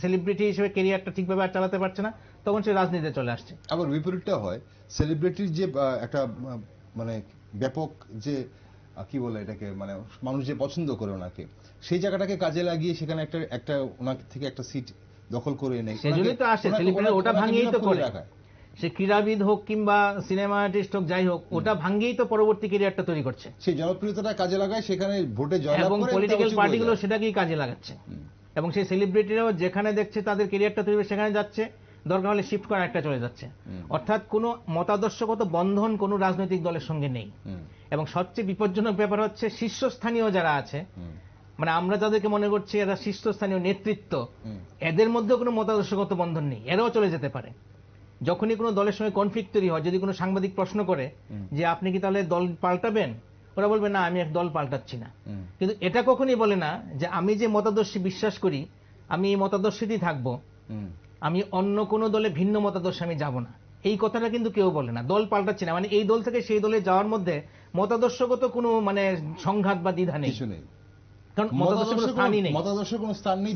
সেলিব্রিটি হিসেবে ক্যারিয়ারটা ঠিকভাবে আর চালাতে পারছে না, তখন সে রাজনীতিতে চলে আসছে। আবার বিপরীতটা হয়, সেলিব্রিটির যে একটা মানে ব্যাপক যে কি বলে এটাকে, মানে মানুষ যে পছন্দ করে ওনাকে, সেই জায়গাটাকে কাজে লাগিয়ে সেখানে একটা ওনার থেকে একটা সিট দখল করে নেয়। সেজন্যই তো আসে সেলিব্রিটি, ওটা ভাঙিয়েই তো করে। সে ক্রীড়াবিদ হোক কিংবা সিনেমা আর্টিস্ট হোক, যাই হোক, ওটা ভাঙিয়েই তো পরবর্তী ক্যারিয়ারটা তৈরি করছে। সেই জনপ্রিয়তাটা কাজে লাগায়, সেখানে ভোটে জয়লাভ করে, এবং পলিটিক্যাল পার্টিগুলো সেটাকেই কাজে লাগাচ্ছে। এবং সেই সেলিব্রিটিরাও যেখানে দেখছে তাদের ক্যারিয়ারটা তৈরি হবে সেখানে যাচ্ছে, দরকার হলে শিফট করে একটা চলে যাচ্ছে। অর্থাৎ কোনো মতাদর্শগত বন্ধন কোনো রাজনৈতিক দলের সঙ্গে নেই। এবং সবচেয়ে বিপজ্জনক ব্যাপার হচ্ছে শীর্ষস্থানীয় যারা আছে, মানে আমরা যাদেরকে মনে করছি এরা শীর্ষস্থানীয় নেতৃত্ব, এদের মধ্যেও কোনো মতাদর্শগত বন্ধন নেই, এরাও চলে যেতে পারে। যখনই কোনো দলের সঙ্গে কনফ্লিক্ট তৈরি হয়, যদি কোনো সাংবাদিক প্রশ্ন করে যে আপনি কি তাহলে দল পাল্টাবেন, ওরা বলবে না, আমি এক দল পাল্টাচ্ছি না। কিন্তু এটা কখনই বলে না যে আমি যে মতাদর্শে বিশ্বাস করি আমি এই মতাদর্শেই থাকবো, আমি অন্য কোনো দলে ভিন্ন মতাদর্শে আমি যাব না, এই কথাটা কিন্তু কেউ বলে না। দল পাল্টাচ্ছি না মানে এই দল থেকে সেই দলে যাওয়ার মধ্যে মতাদর্শগত কোনো মানে সংঘাত বা দ্বিধা নেই, কারণ মতাদর্শের কোনো স্থানই নেই, মতাদর্শের কোনো স্থান নেই।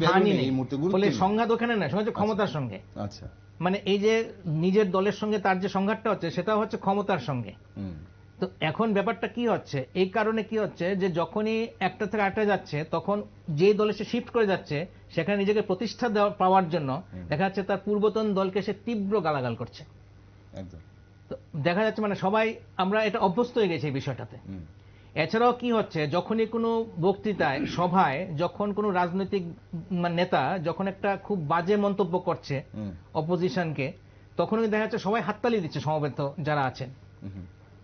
ফলে সংঘাত ওখানে না, সংঘাত ক্ষমতার সঙ্গে। আচ্ছা, মানে এই যে নিজের দলের সঙ্গে তার যে সংঘাতটা হচ্ছে সেটা হচ্ছে ক্ষমতার সঙ্গে। তো এখন ব্যাপারটা কি হচ্ছে, এই কারণে কি হচ্ছে যে যখনই একটা থেকে আরেকটা যাচ্ছে, তখন যে দলে সে শিফট করে যাচ্ছে সেখানে নিজেকে প্রতিষ্ঠা পাওয়ার জন্য দেখা যাচ্ছে তার পূর্বতন দলকে সে তীব্র গালাগাল করছে। তো দেখা যাচ্ছে মানে সবাই আমরা এটা অভ্যস্ত হয়ে গেছি এই বিষয়টাতে। এছাড়াও কি হচ্ছে, যখনই কোনো বক্তৃতায় সভায় যখন কোনো রাজনৈতিক নেতা যখন একটা খুব বাজে মন্তব্য করছে অপোজিশনকে, তখনই দেখা যাচ্ছে সবাই হাততালি দিচ্ছে সমবেত যারা আছেন।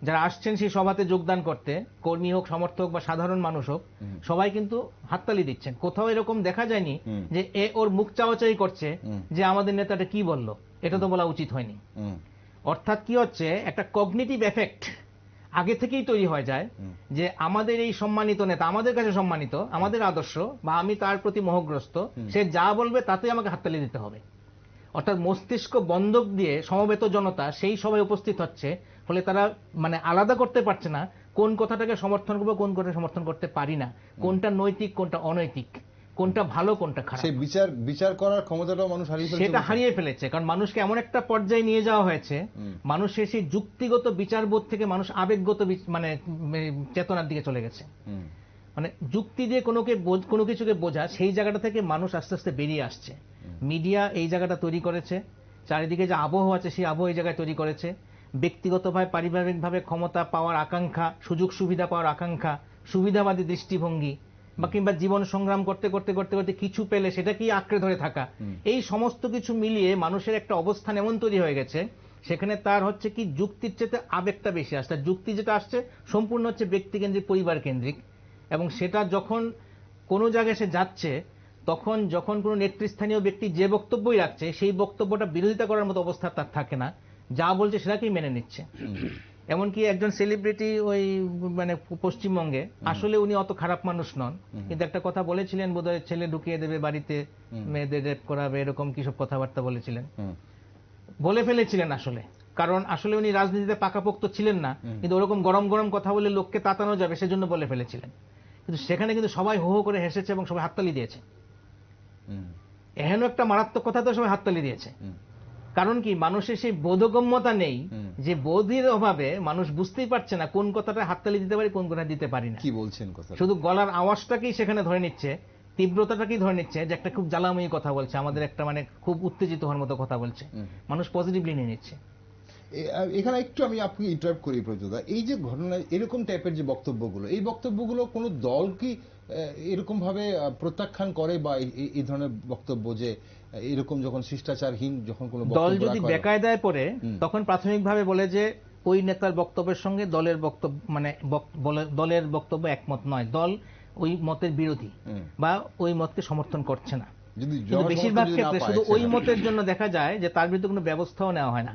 যারা আসছেন সেই সভাতে যোগদান করতে, কর্মী হোক, সমর্থক বা সাধারণ মানুষ হোক, সবাই কিন্তু হাততালি দিচ্ছেন। কোথাও এরকম দেখা যায়নি যে এ ওর মুখ চাওয়াচাই করছে যে আমাদের নেতাটা কি বলল, এটা তো বলা উচিত হয়নি। অর্থাৎ কি হচ্ছে, একটা কগনিটিভ এফেক্ট আগে থেকেই তৈরি হয়ে যায় যে আমাদের এই সম্মানিত নেতা আমাদের কাছে সম্মানিত, আমাদের আদর্শ বা আমি তার প্রতি মোহগ্রস্ত, সে যা বলবে তাতেই আমাকে হাততালি দিতে হবে। অর্থাৎ মস্তিষ্ক বন্ধক দিয়ে সমবেত জনতা সেই সভায় উপস্থিত হচ্ছে, ফলে তারা মানে আলাদা করতে পারছে না কোন কথাটাকে সমর্থন করবো, কোন কথাটা সমর্থন করতে পারি না, কোনটা নৈতিক কোনটা অনৈতিক, কোনটা ভালো কোনটা খারাপ। সেই বিচার করার ক্ষমতাটাও মানুষ হারিয়ে ফেলেছে। সেটা হারিয়ে ফেলেছে, কারণ মানুষকে এমন একটা পর্যায়ে নিয়ে যাওয়া হয়েছে, মানুষের সেই যুক্তিগত বিচারবোধ থেকে মানুষ আবেগগত মানে চেতনার দিকে চলে গেছে। মানে যুক্তি দিয়ে কোনো কিছুকে বোঝা, সেই জায়গাটা থেকে মানুষ আস্তে আস্তে বেরিয়ে আসছে। মিডিয়া এই জায়গাটা তৈরি করেছে, চারিদিকে যে আবহাওয়া আছে সেই আবহাওয়া এই জায়গায় তৈরি করেছে। ব্যক্তিগতভাবে পারিবারিকভাবে ক্ষমতা পাওয়ার আকাঙ্ক্ষা, সুযোগ সুবিধা পাওয়ার আকাঙ্ক্ষা, সুবিধাবাদী দৃষ্টিভঙ্গি বা কিংবা জীবন সংগ্রাম করতে করতে করতে করতে কিছু পেলে সেটাকেই আঁকড়ে ধরে থাকা, এই সমস্ত কিছু মিলিয়ে মানুষের একটা অবস্থান এমন তৈরি হয়ে গেছে, সেখানে তার হচ্ছে কি যুক্তির চেয়ে আবেগটা বেশি আসছে। যুক্তি যেটা আসছে সম্পূর্ণ হচ্ছে ব্যক্তিকেন্দ্রিক, পরিবার কেন্দ্রিক, এবং সেটা যখন কোনো জায়গায় সে যাচ্ছে, তখন যখন কোনো নেতৃস্থানীয় ব্যক্তি যে বক্তব্যই রাখছে সেই বক্তব্যটা বিরোধিতা করার মতো অবস্থা তার থাকে না, যা বলছে সেটাকেই মেনে নিচ্ছে। এমনকি একজন সেলিব্রিটি ওই মানে পশ্চিমবঙ্গে, আসলে উনি অত খারাপ মানুষ নন, কিন্তু একটা কথা বলেছিলেন, বোধহয় ছেলে ঢুকিয়ে দেবে বাড়িতে, মেয়েদের রেপ করাবে, এরকম কিসব কথাবার্তা বলেছিলেন, বলে ফেলেছিলেন আসলে। কারণ আসলে উনি রাজনীতিতে পাকাপোক্ত ছিলেন না, কিন্তু ওরকম গরম গরম কথা বলে লোককে তাতানো যাবে সেজন্য বলে ফেলেছিলেন। কিন্তু সেখানে কিন্তু সবাই হো হো করে হেসেছে এবং সবাই হাততালি দিয়েছে। এহেন একটা মারাত্মক কথা তো সবাই হাততালি দিয়েছে। কারণ কি, মানুষের সেই বোধগম্যতা নেই, যে বোধের অভাবে মানুষ বুঝতেই পারছে না কোন কথাটা হাততালি দিতে পারি, কোন কথা দিতে পারি না। কি বলছেন কথা, শুধু গলার আওয়াজটাকেই সেখানে ধরে নিচ্ছে, তীব্রতাটাকেই ধরে নিচ্ছে, যে একটা খুব জ্বালাময়ী কথা বলছে, আমাদের একটা মানে খুব উত্তেজিত হওয়ার মতো কথা বলছে, মানুষ পজিটিভলি নিয়ে নিচ্ছে। এখানে একটু আমি আপনাকে ইন্টারাপ্ট করি প্রজ্যোদা। এই যে ঘটনা, এরকম টাইপের যে বক্তব্যগুলো, এই বক্তব্যগুলো কোনো দল কি এরকম ভাবে প্রত্যাখ্যান করে, বা এই ধরনের বক্তব্য যে এরকম যখন শিষ্টাচারহীন যখন কোনো দল যদি বেকায়দায় পড়ে, তখন প্রাথমিকভাবে বলে যে ওই নেতার বক্তব্যের সঙ্গে দলের বক্তব্য মানে দলের বক্তব্য একমত নয়, দল ওই মতের বিরোধী বা ওই মতকে সমর্থন করছে না। কিন্তু বেশিরভাগ ক্ষেত্রে শুধু ওই মতের জন্য দেখা যায় যে তার বিরুদ্ধে কোনো ব্যবস্থাও নেওয়া হয় না।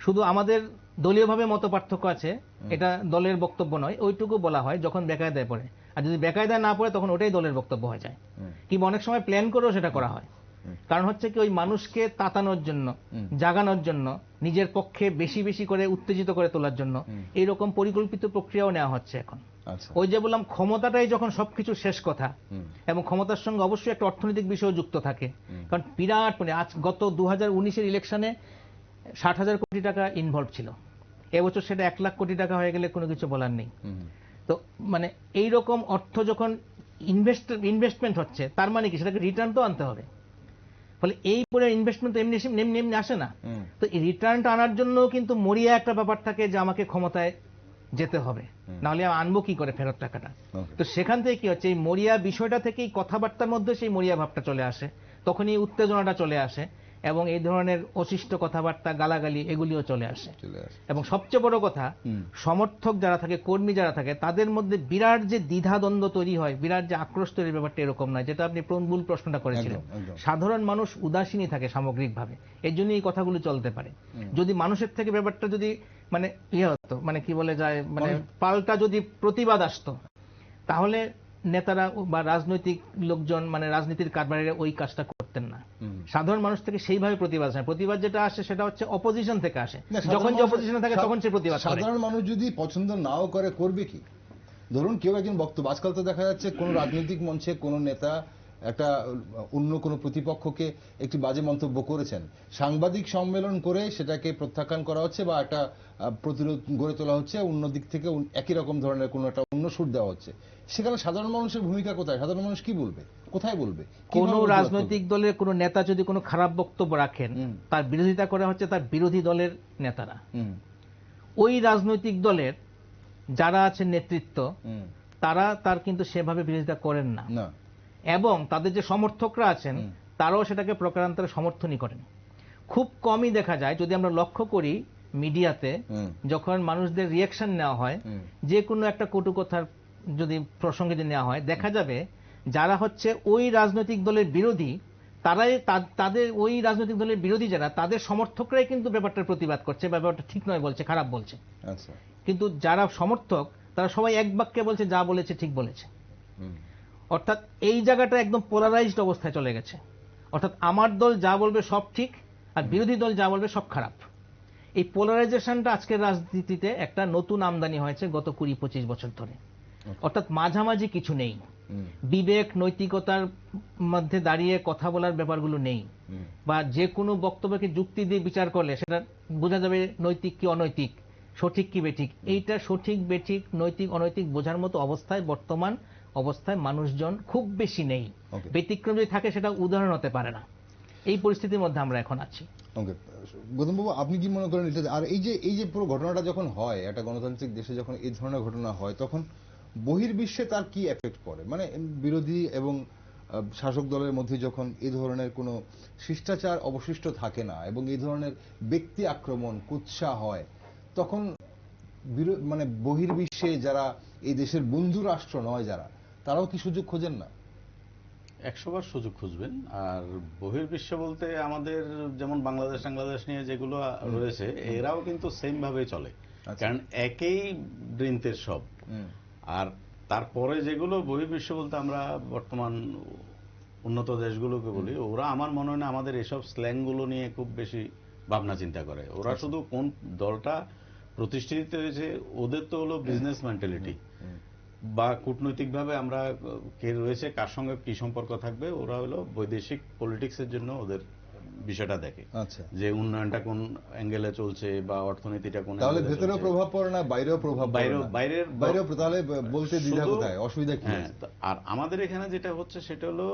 শুধু আমাদের দলীয়ভাবে মত পার্থক্য আছে, এটা দলের বক্তব্য নয়, ওইটুকু বলা হয় যখন বেকায়দায় পড়ে। আর যদি বেকায়দায় না পড়ে তখন ওটাই দলের বক্তব্য হয়ে যায়, কিংবা অনেক সময় প্ল্যান করেও সেটা করা হয়। কারণ হচ্ছে কি, ওই মানুষকে তাতানোর জন্য, জাগানোর জন্য, নিজের পক্ষে বেশি বেশি করে উত্তেজিত করে তোলার জন্য এইরকম পরিকল্পিত প্রক্রিয়াও নেওয়া হচ্ছে এখন। ওই যে বললাম, ক্ষমতাটাই যখন সবকিছু শেষ কথা, এবং ক্ষমতার সঙ্গে অবশ্যই একটা অর্থনৈতিক বিষয় যুক্ত থাকে। কারণ বিরাট মানে আজ গত 2019-এর ইলেকশনে 60,000 কোটি টাকা ইনভলভ ছিল, এবছর সেটা 1 লাখ কোটি টাকা হয়ে গেলে কোনো কিছু বলার নেই। তো মানে এইরকম অর্থ যখন ইনভেস্টমেন্ট হচ্ছে, তার মানে কি সেটাকে রিটার্ন তো আনতে হবে। ফলে এই পরে ইনভেস্টমেন্ট তো এমনি এমনি আসে না। তো এই রিটার্নটা আনার জন্য কিন্তু মরিয়া একটা ব্যাপার থাকে যে আমাকে ক্ষমতায় যেতে হবে, নাহলে আনবো কি করে ফেরত টাকাটা। তো সেখান থেকে কি হচ্ছে, এই মরিয়া বিষয়টা থেকেই কথাবার্তার মধ্যে সেই মরিয়া ভাবটা চলে আসে, তখনই উত্তেজনাটা চলে আসে, এবং এই ধরনের অশিষ্ট কথাবার্তা, গালাগালি এগুলিও চলে আসে। এবং সবচেয়ে বড় কথা, সমর্থক যারা থাকে, কর্মী যারা থাকে, তাদের মধ্যে বিরাট যে দ্বিধাদ্বন্দ্ব তৈরি হয়, বিরাট যে আক্রোশ তৈরির ব্যাপারটা এরকম নয়, যেটা আপনি মূল প্রশ্নটা করেছিলেন। সাধারণ মানুষ উদাসীনই থাকে সামগ্রিকভাবে, এর জন্য এই কথাগুলো চলতে পারে। যদি মানুষের থেকে ব্যাপারটা যদি মানে ইয়ে হতো, মানে কি বলে যায়, মানে পাল্টা যদি প্রতিবাদ আসতো, তাহলে নেতারা বা রাজনৈতিক লোকজন, মানে রাজনীতির কারবারিরা ওই কাজটা করতেন না। সাধারণ মানুষ থেকে সেইভাবে প্রতিবাদ আসে। প্রতিবাদ যেটা আসে সেটা হচ্ছে অপোজিশন থেকে আসে, যখন যে অপোজিশনে থাকে তখন সে প্রতিবাদ করে। সাধারণ মানুষ যদি পছন্দ নাও করে, করবে কি? ধরুন কেউ একজন বক্তব্য, আজকাল তো দেখা যাচ্ছে কোন রাজনৈতিক মঞ্চে কোন নেতা একটা অন্য কোনো প্রতিপক্ষকে একটি বাজে মন্তব্য করেছেন, সাংবাদিক সম্মেলন করে সেটাকে প্রত্যাখ্যান করা হচ্ছে বা একটা প্রতিরোধ গড়ে তোলা হচ্ছে, অন্য দিক থেকে একই রকম ধরনের কোনো একটা অন্য সুর দেওয়া হচ্ছে। সেখানে সাধারণ মানুষের ভূমিকা কোথায়? সাধারণ মানুষ কি বলবে, কোথায় বলবে? কোন রাজনৈতিক দলের কোন নেতা যদি কোনো খারাপ বক্তব্য রাখেন, তার বিরোধিতা করা হচ্ছে তার বিরোধী দলের নেতারা। ওই রাজনৈতিক দলের যারা আছেন নেতৃত্ব, তারা তার কিন্তু সেভাবে বিরোধিতা করেন না, এবং তাদের যে সমর্থকরা আছেন তারাও সেটাকে প্রকারান্তরে সমর্থনই করেন। খুব কমই দেখা যায়, যদি আমরা লক্ষ্য করি মিডিয়াতে যখন মানুষদের রিয়াকশন নেওয়া হয়, যে কোনো একটা কটু কথার যদি প্রসঙ্গে যদি নেওয়া হয়, দেখা যাবে যারা হচ্ছে ওই রাজনৈতিক দলের বিরোধী, তারাই তাদের ওই রাজনৈতিক দলের বিরোধী যারা, তাদের সমর্থকরাই কিন্তু ব্যাপারটার প্রতিবাদ করছে, ব্যাপারটা ঠিক নয় বলছে, খারাপ বলছে। আচ্ছা, কিন্তু যারা সমর্থক তারা সবাই এক বাক্যে বলছে যা বলেছে ঠিক বলেছে। অর্থাৎ এই জায়গাটা একদম পোলারাইজড অবস্থায় চলে গেছে। অর্থাৎ আমার দল যা বলবে সব ঠিক, আর বিরোধী দল যা বলবে সব খারাপ। এই পোলারাইজেশনটা আজকের রাজনীতিতে একটা নতুন আমদানি হয়েছে গত 20-25 বছর ধরে। অর্থাৎ মাঝামাঝি কিছু নেই, বিবেক নৈতিকতার মধ্যে দাঁড়িয়ে কথা বলার ব্যাপারগুলো নেই, বা যে কোনো বক্তব্যকে যুক্তি দিয়ে বিচার করলে সেটা বোঝা যাবে নৈতিক কি অনৈতিক, সঠিক কি বেঠিক। এইটা সঠিক বেঠিক নৈতিক অনৈতিক বোঝার মতো অবস্থায় বর্তমান অবস্থায় মানুষজন খুব বেশি নেই। ব্যতিক্রম যদি থাকে সেটা উদাহরণ হতে পারে না। এই পরিস্থিতির মধ্যে আমরা এখন আছি। গৌতম বাবু, আপনি কি মনে করেন এটা? আর এই যে পুরো ঘটনাটা যখন হয়, একটা গণতান্ত্রিক দেশে যখন এই ধরনের ঘটনা হয়, তখন বহির্বিশ্বে তার কি এফেক্ট পড়ে? মানে বিরোধী এবং শাসক দলের মধ্যে যখন এই ধরনের কোনো শিষ্টাচার অবশিষ্ট থাকে না এবং এই ধরনের ব্যক্তি আক্রমণ কুৎসা হয়, তখন মানে বহির্বিশ্বে যারা এই দেশের বন্ধু রাষ্ট্র নয় যারা, তারাও কি সুযোগ খোঁজেন না? 100 বার সুযোগ খুঁজবেন। আর বহির্বিশ্ব বলতে আমাদের যেমন বাংলাদেশ নিয়ে যেগুলো রয়েছে, এরাও কিন্তু সেম ভাবেই চলে, কারণ একই বৃন্তের সব। আর তারপরে যেগুলো বহির্বিশ্ব বলতে আমরা বর্তমান উন্নত দেশগুলোকে বলি, ওরা আমার মনে হয় না আমাদের এসব স্ল্যাংগুলো নিয়ে খুব বেশি ভাবনা চিন্তা করে। ওরা শুধু কোন দলটা প্রতিষ্ঠিত হয়েছে, ওদের তো হলো বিজনেস মেন্টালিটি, বা কূটনৈতিকভাবে আমরা কে রয়েছে, কার সঙ্গে কি সম্পর্ক থাকবে, ওরা হলো বৈদেশিক পলিটিক্সের জন্য ওদের বিষয়টা দেখে। আচ্ছা, যে উন্নয়নটা কোন অ্যাঙ্গেলে চলছে বা অর্থনীতিটা কোন, তাহলে ভেতরেও প্রভাব পড়ে না, বাইরেও প্রভাব পড়ে না? বাইরেও তাহলে বলতে দ্বিধা কোথায়, অসুবিধা কি? আর আমাদের এখানে যেটা হচ্ছে সেটা হলো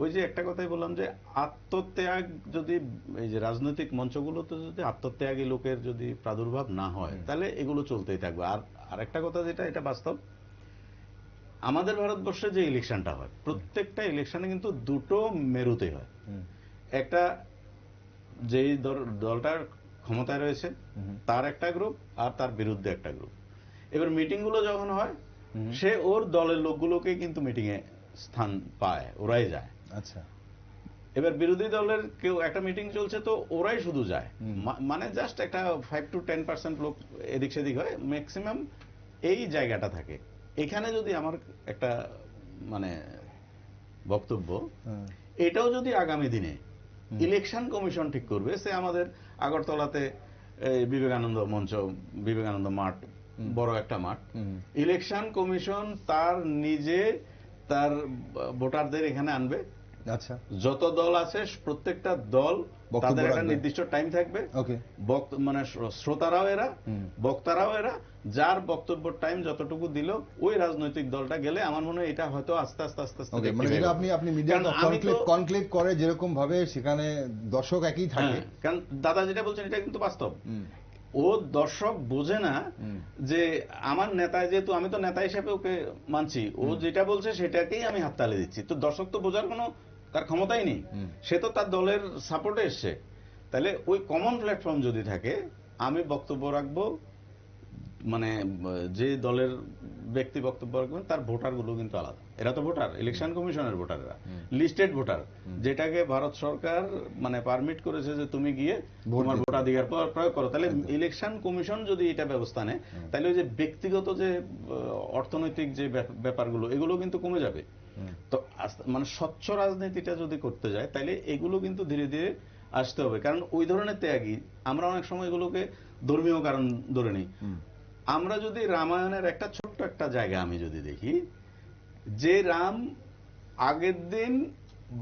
ওই যে একটা কথাই বললাম যে আত্মত্যাগ, যদি এই যে রাজনৈতিক মঞ্চগুলোতে যদি আত্মত্যাগী লোকের যদি প্রাদুর্ভাব না হয়, তাহলে এগুলো চলতেই থাকবে। আর আরেকটা কথা যেটা, এটা বাস্তব, আমাদের ভারতবর্ষে যে ইলেকশনটা হয়, প্রত্যেকটা ইলেকশনে কিন্তু দুটো মেরুতে হয়। একটা যেই দলটার ক্ষমতায় রয়েছে তার একটা গ্রুপ, আর তার বিরুদ্ধে একটা গ্রুপ। এবার মিটিং গুলো যখন হয়, সে ওর দলের লোকগুলোকে কিন্তু মিটিং এ স্থান পায়, ওরাই যায়। আচ্ছা, এবার বিরোধী দলের কেউ একটা মিটিং চলছে, তো ওরাই শুধু যায়, মানে জাস্ট একটা 5 to 10% লোক এদিক সেদিক হয়, ম্যাক্সিমাম এই জায়গাটা থাকে। এখানে যদি আমার একটা মানে বক্তব্য, এটাও যদি আগামী দিনে ইলেকশন কমিশন ঠিক করবে, সে আমাদের আগরতলাতে বিবেকানন্দ মঞ্চ, বিবেকানন্দ মাঠ, বড় একটা মাঠ, ইলেকশন কমিশন তার নিজে তার ভোটারদের এখানে আনবে। আচ্ছা, যত দল আছে প্রত্যেকটা দল তাদের একটা নির্দিষ্ট টাইম থাকবে, মানে শ্রোতারাও এরা, বক্তারাও এরা, যার বক্তব্য টাইম যতটুকু দিল ওই রাজনৈতিক দলটা গেলে, আমার মনে হয় এটা হয়তো আস্তে আস্তে আপনি মিডিয়া কনক্লেভ করে যেরকম ভাবে সেখানে দর্শক একই থাকে। কারণ দাদা যেটা বলছেন এটা কিন্তু বাস্তব। ও দর্শক বোঝে না যে আমার নেতা, যেহেতু আমি তো নেতা হিসেবে ওকে মানছি, ও যেটা বলছে সেটাকেই আমি হাততালি দিচ্ছি, তো দর্শক তো বোঝার কোনো তার ক্ষমতাই নেই, সে তো তার দলের সাপোর্টে এসছে। তাহলে ওই কমন প্ল্যাটফর্ম যদি থাকে, আমি বক্তব্য রাখবো, মানে যে দলের ব্যক্তি বক্তব্য রাখবেন তার ভোটার গুলো কিন্তু আলাদা। এরা তো ভোটার, ইলেকশন কমিশনের ভোটাররা, লিস্টেড ভোটার, যেটাকে ভারত সরকার মানে পারমিট করেছে যে তুমি গিয়ে তোমার ভোটাধিকার প্রয়োগ করো। তাহলে ইলেকশন কমিশন যদি এটা ব্যবস্থা নেয়, তাহলে ওই যে ব্যক্তিগত যে অর্থনৈতিক যে ব্যাপারগুলো, এগুলো কিন্তু কমে যাবে। তো মানে স্বচ্ছ রাজনীতিটা যদি করতে যায়, তাহলে এগুলো কিন্তু ধীরে ধীরে আসতে হবে। কারণ ওই ধরনের ত্যাগী আমরা অনেক সময় এগুলোকে ধর্মীয় কারণ ধরে নিই। আমরা যদি রামায়ণের একটা ছোট্ট একটা জায়গা আমি যদি দেখি, যে রাম আগের দিন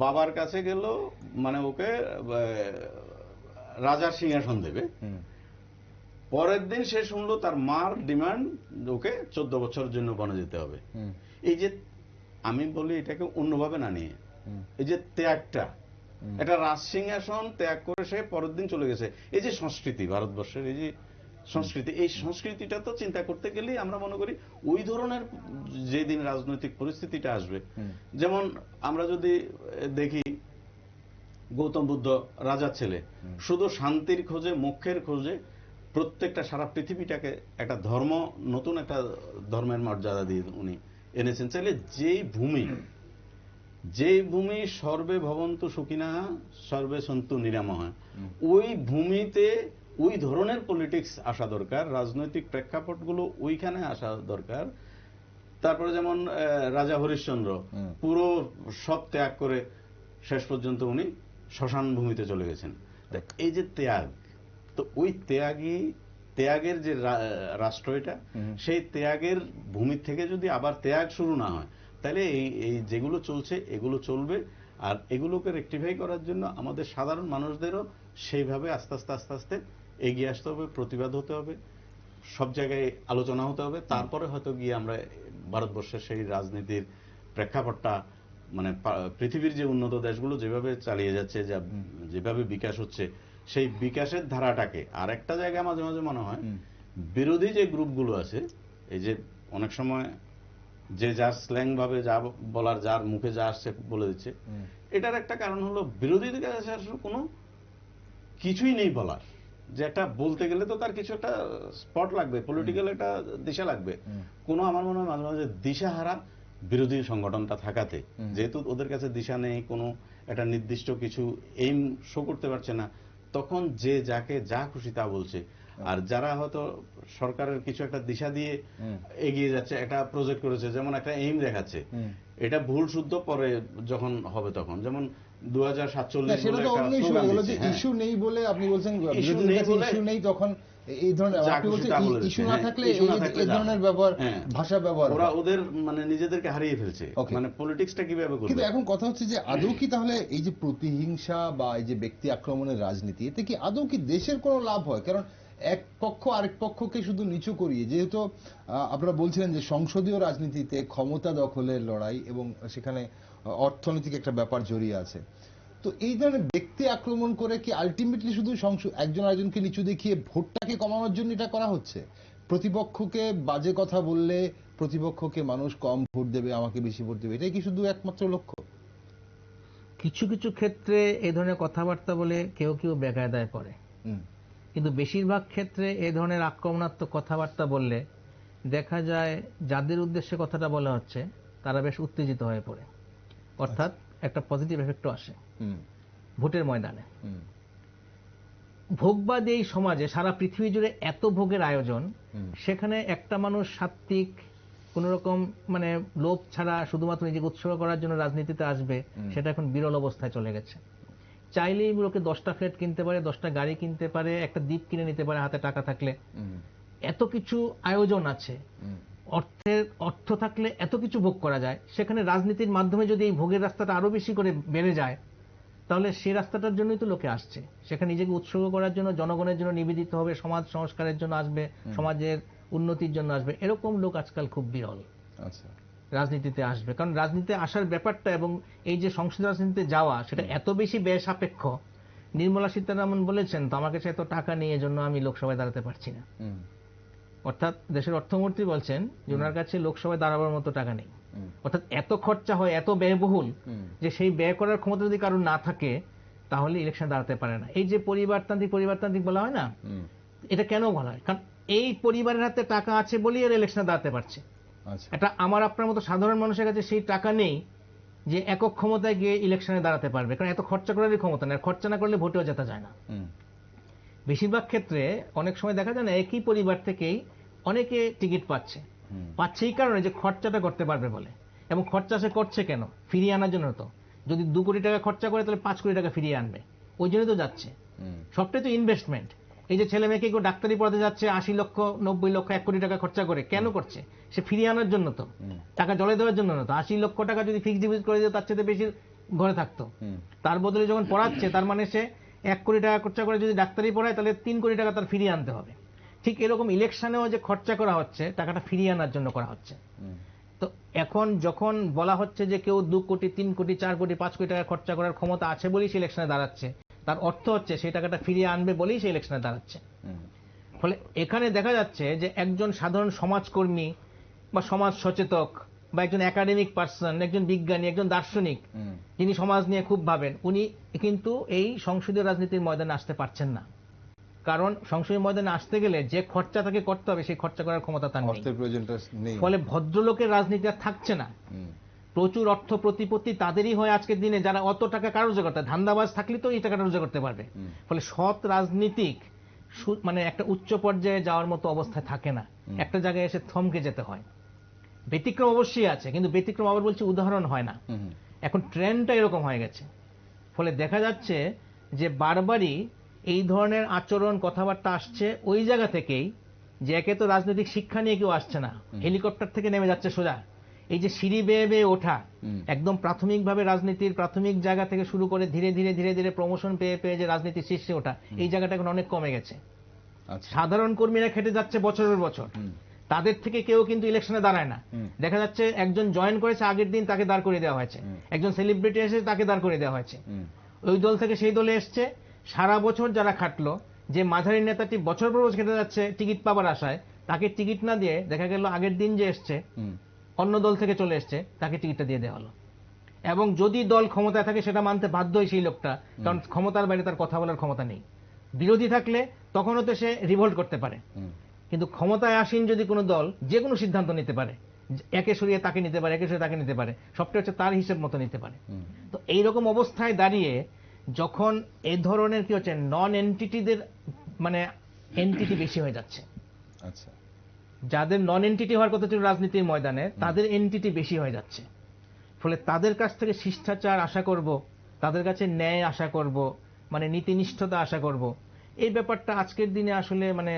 বাবার কাছে গেল, মানে ওকে রাজার সিংহাসন দেবে, পরের দিন সে শুনলো তার মার ডিমান্ড ওকে 14 বছরের জন্য বনে যেতে হবে। এই যে আমি বলি এটাকে অন্যভাবে না নিয়ে, এই যে ত্যাগটা, একটা রাজ সিংহাসন ত্যাগ করে সে পরের দিন চলে গেছে, এই যে সংস্কৃতি ভারতবর্ষের, এই যে সংস্কৃতি, এই সংস্কৃতিটা তো চিন্তা করতে গেলেই আমরা মনে করি ওই ধরনের যেদিন রাজনৈতিক পরিস্থিতিটা আসবে, যেমন আমরা যদি দেখি গৌতম বুদ্ধ রাজার ছেলে, শুধু শান্তির খোঁজে, মোক্ষের খোঁজে প্রত্যেকটা সারা পৃথিবীটাকে একটা ধর্ম, নতুন একটা ধর্মের মর্যাদা দিয়ে উনি এনেছেন। চাইলে যেই ভূমি সর্বে ভবন্তু সুখিনঃ সর্বে সন্তু নিরাময়ঃ, ওই ভূমিতে ওই ধরনের পলিটিক্স আসা দরকার, রাজনৈতিক প্রেক্ষাপটগুলো ওইখানে আসা দরকার। তারপরে যেমন রাজা হরিশ্চন্দ্র পুরো সব ত্যাগ করে শেষ পর্যন্ত উনি শ্মশান ভূমিতে চলে গেছেন। এই যে ত্যাগ, তো ওই ত্যাগের যে রাষ্ট্র এটা, সেই ত্যাগের ভূমি থেকে যদি আবার ত্যাগ শুরু না হয়, তাহলে এই যেগুলো চলছে এগুলো চলবে। আর এগুলোকে রেকটিফাই করার জন্য আমাদের সাধারণ মানুষদেরও সেইভাবে আস্তে আস্তে এগিয়ে আসতে হবে, প্রতিবাদ হতে হবে, সব জায়গায় আলোচনা হতে হবে। তারপরে হয়তো গিয়ে আমরা ভারতবর্ষের সেই রাজনীতির প্রেক্ষাপটটা, মানে পৃথিবীর যে উন্নত দেশগুলো যেভাবে চালিয়ে যাচ্ছে, যেভাবে বিকাশ হচ্ছে, সেই বিকাশের ধারাটাকে আর একটা জায়গায় মাঝে মাঝে মনে হয় বিরোধী যে গ্রুপগুলো আছে, এই যে অনেক সময় যে যার স্ল্যাং ভাবে যা বলার, যার মুখে যা আসছে বলে দিচ্ছে, এটার একটা কারণ হলো বিরোধীদের কাছে আসলে কোনো কিছুই নেই বলার। যে একটা বলতে গেলে তো তার কিছু একটা স্পট লাগবে, পলিটিক্যাল একটা দিশা লাগবে। কোনো আমার মনে হয় মাঝে মাঝে দিশাহারা বিরোধী সংগঠনটা থাকাতে, যেহেতু ওদের কাছে দিশা নেই, কোনো একটা নির্দিষ্ট কিছু এইম শো করতে পারছে না, তখন যে যাকে যা খুশি তা বলছে। আর যারা হয়তো সরকারের কিছু একটা দিশা দিয়ে এগিয়ে যাচ্ছে, একটা প্রজেক্ট করেছে, যেমন একটা এইম দেখাচ্ছে, এটা ভুল শুদ্ধ পরে যখন হবে তখন, যেমন 2047 ইস্যু নেই বলে আপনি বলছেন, ইস্যু নেই তখন এই ধরনের ইস্যু না থাকলে এই ধরনের ব্যবহার, ভাষা ব্যবহার, ওরা ওদের মানে নিজেদেরকে হারিয়ে ফেলছে। মানে পলিটিক্সটা কিভাবে করবে। কিন্তু এখন কথা হচ্ছে যে আদৌ কি তাহলে এই যে প্রতিহিংসা বা এই যে ব্যক্তি আক্রমণের রাজনীতি, এতে কি আদৌ কি দেশের কোনো লাভ হয়? কারণ এক পক্ষ আরেক পক্ষকে শুধু নিচু করিয়ে, যেহেতু আপনারা বলছিলেন যে সংসদীয় রাজনীতিতে ক্ষমতা দখলের লড়াই এবং সেখানে অর্থনৈতিক একটা ব্যাপার জড়িয়ে আছে, তো এই ধরনের ব্যক্তি আক্রমণ করে কি আলটিমেটলি শুধু একজন আরেকজনকে নিচু দেখিয়ে ভোটটাকে কমানোর জন্য এটা করা হচ্ছে? প্রতিপক্ষকে বাজে কথা বললে প্রতিপক্ষকে মানুষ কম ভোট দেবে, আমাকে বেশি ভোট দেবে, এটাই কি শুধু একমাত্র লক্ষ্য? কিছু কিছু ক্ষেত্রে এই ধরনের কথাবার্তা বলে কেউ কেউ বেকায়দায় পড়ে, কিন্তু বেশিরভাগ ক্ষেত্রে এই ধরনের আক্রমণাত্মক কথাবার্তা বললে দেখা যায় যাদের উদ্দেশ্যে কথাটা বলা হচ্ছে তারা বেশ উত্তেজিত হয়ে পড়ে, অর্থাৎ একটা পজিটিভ এফেক্টও আসে ভোটের ময়দানে। ভোগবাদ এই সমাজে সারা পৃথিবী জুড়ে এত ভোগের আয়োজন, সেখানে একটা মানুষ সাত্ত্বিক কোন রকম মানে লোভ ছাড়া শুধুমাত্র নিজেকে উৎসর্গ করার জন্য রাজনীতিতে আসবে, সেটা এখন বিরল অবস্থায় চলে গেছে। চাইলেই লোকে 10টা ফ্ল্যাট কিনতে পারে, 10টা গাড়ি কিনতে পারে, একটা দ্বীপ কিনে নিতে পারে হাতে টাকা থাকলে। এত কিছু আয়োজন আছে, অর্থ থাকলে এত কিছু ভোগ করা যায়। সেখানে রাজনীতির মাধ্যমে যদি এই ভোগের রাস্তাটা আরো বেশি করে বেড়ে যায়, তাহলে সেই রাস্তাটার জন্যই তো লোকে আসছে। সেখানে নিজেকে উৎসর্গ করার জন্য, জনগণের জন্য নিবেদিত হবে, সমাজ সংস্কারের জন্য আসবে, সমাজের উন্নতির জন্য আসবে। এরকম লোক আজকাল খুব বিরল রাজনীতিতে আসবে। কারণ রাজনীতিতে আসার ব্যাপারটা এবং এই যে সংসদ রাজনীতিতে যাওয়া, সেটা এত বেশি ব্যয় সাপেক্ষ। নির্মলা সীতারামন বলেছেন, তো আমার কাছে এত টাকা নেই, এজন্য আমি লোকসভায় দাঁড়াতে পারছি না। অর্থাৎ দেশের অর্থমন্ত্রী বলছেন যে ওনার কাছে লোকসভায় দাঁড়াবার মতো টাকা নেই। অর্থাৎ এত খরচা হয়, এত ব্যয়বহুল, যে সেই ব্যয় করার ক্ষমতা যদি কারো না থাকে তাহলে ইলেকশন দাঁড়াতে পারে না। এই যে পরিবারতান্ত্রিক বলা হয় না, এটা কেন বলা হয়? কারণ এই পরিবারের হাতে টাকা আছে বলেই এর ইলেকশনে দাঁড়াতে পারছে। এটা আমার আপনার মতো সাধারণ মানুষের কাছে সেই টাকা নেই যে একক ক্ষমতায় গিয়ে ইলেকশনে দাঁড়াতে পারবে, কারণ এত খরচা করারই ক্ষমতা নেই। খরচা না করলে ভোটেও জেতা যায় না। বেশিরভাগ ক্ষেত্রে অনেক সময় দেখা যায় না, একই পরিবার থেকেই অনেকে টিকিট পাচ্ছে এই কারণে যে খরচাটা করতে পারবে বলে। এবং খরচা সে করছে কেন? ফিরিয়ে আনার জন্য। তো যদি 2 কোটি টাকা খরচা করে তাহলে 5 কোটি টাকা ফিরিয়ে আনবে, ওই জন্য তো যাচ্ছে। সবটাই তো ইনভেস্টমেন্ট। এই যে ছেলে মেয়েকে কেউ ডাক্তারি পড়াতে যাচ্ছে 80 লক্ষ 90 লক্ষ 1 কোটি টাকা খরচা করে, কেন করছে? সে ফিরিয়ে আনার জন্য, তো টাকা জলে দেওয়ার জন্য না তো। 80 লক্ষ টাকা যদি ফিক্সড ডিপোজিট করে দিত তার চেয়ে বেশি ঘরে থাকতো। তার বদলে যখন পড়াচ্ছে, তার মানে সে 1 কোটি টাকা খরচা করে যদি ডাক্তারি পড়ায়, তাহলে 3 কোটি টাকা তার ফিরিয়ে আনতে হবে। ঠিক এরকম ইলেকশনেও যে খরচা করা হচ্ছে, টাকাটা ফিরিয়ে আনার জন্য করা হচ্ছে। তো এখন যখন বলা হচ্ছে যে কেউ 2 কোটি 3 কোটি 4 কোটি 5 কোটি টাকা খরচা করার ক্ষমতা আছে বলেই সে ইলেকশনে দাঁড়াচ্ছে, তার অর্থ হচ্ছে সেই টাকাটা ফিরিয়ে আনবে বলেই সে ইলেকশনে দাঁড়াচ্ছে। ফলে এখানে দেখা যাচ্ছে যে একজন সাধারণ সমাজকর্মী বা সমাজ সচেতক বা একজন একাডেমিক পার্সন, একজন বিজ্ঞানী, একজন দার্শনিক, যিনি সমাজ নিয়ে খুব ভাবেন, উনি কিন্তু এই সংসদীয় রাজনীতির ময়দানে আসতে পারছেন না। কারণ সংসদীয় ময়দানে আসতে গেলে যে খরচা তাকে করতে হবে সেই খরচা করার ক্ষমতা তার নেই, অর্থের প্রয়োজনটা নেই। ফলে ভদ্রলোকের রাজনীতি আর থাকছে না। প্রচুর অর্থ প্রতিপত্তি তাদেরই হয় আজকের দিনে যারা অত টাকা কার রোজগার করতে, ধান্দাবাজ থাকলে তো এই টাকাটা রোজগার করতে পারবে। ফলে সৎ রাজনীতিক মানে একটা উচ্চ পর্যায়ে যাওয়ার মতো অবস্থায় থাকে না, একটা জায়গায় এসে থমকে যেতে হয়। ব্যতিক্রম অবশ্যই আছে, কিন্তু ব্যতিক্রম আবার বলছি উদাহরণ হয় না। এখন ট্রেন্ডটা এরকম হয়ে গেছে, ফলে দেখা যাচ্ছে যে বারবারই এই ধরনের আচরণ কথাবার্তা আসছে ওই জায়গা থেকেই, যে একে তো রাজনৈতিক শিক্ষা নিয়ে কেউ আসছে না, হেলিকপ্টার থেকে নেমে যাচ্ছে সোজা। এই যে সিঁড়ি বেয়ে বেয়ে ওঠা, একদম প্রাথমিকভাবে রাজনীতির প্রাথমিক জায়গা থেকে শুরু করে ধীরে ধীরে ধীরে ধীরে প্রমোশন পেয়ে পেয়ে যে রাজনীতির শীর্ষে ওঠা, এই জায়গাটা এখন অনেক কমে গেছে। সাধারণ কর্মীরা খেটে যাচ্ছে বছরের বছর, তাদের থেকে কেউ কিন্তু ইলেকশনে দাঁড়ায় না। দেখা যাচ্ছে একজন জয়েন করেছে আগের দিন, তাকে দাঁড় করে দেওয়া হয়েছে। একজন সেলিব্রিটি এসে তাকে দাঁড় করে দেওয়া হয়েছে। ওই দল থেকে সেই দলে এসছে, সারা বছর যারা খাটলো, যে মাঝারি নেতাটি বছর পর বছর খেটে যাচ্ছে টিকিট পাবার আশায়, তাকে টিকিট না দিয়ে দেখা গেল আগের দিন যে এসছে অন্য দল থেকে চলে এসছে, তাকে টিকিটটা দিয়ে দেওয়া হলো। এবং যদি দল ক্ষমতায় থাকে সেটা মানতে বাধ্যই সেই লোকটা, কারণ ক্ষমতার বাইরে তার কথা বলার ক্ষমতা নেই। বিরোধী থাকলে তখনও তো সে রিভোল্ট করতে পারে, কিন্তু ক্ষমতায় আসীন যদি কোনো দল যে কোনো সিদ্ধান্ত নিতে পারে, একে সরিয়ে তাকে নিতে পারে, একে সরিয়ে তাকে নিতে পারে, সবটা হচ্ছে তার হিসেব মতো নিতে পারে। তো এইরকম অবস্থায় দাঁড়িয়ে যখন এ ধরনের কি হচ্ছে, নন এন্টিটিদের মানে এন্টিটি বেশি হয়ে যাচ্ছে। আচ্ছা, যাদের নন এন্টিটি হওয়ার কথা ছিল রাজনীতির ময়দানে, তাদের এন্টিটি বেশি হয়ে যাচ্ছে। ফলে তাদের কাছ থেকে শিষ্টাচার আশা করব, তাদের কাছে ন্যায় আশা করব, মানে নীতিনিষ্ঠতা আশা করব, এই ব্যাপারটা আজকের দিনে আসলে মানে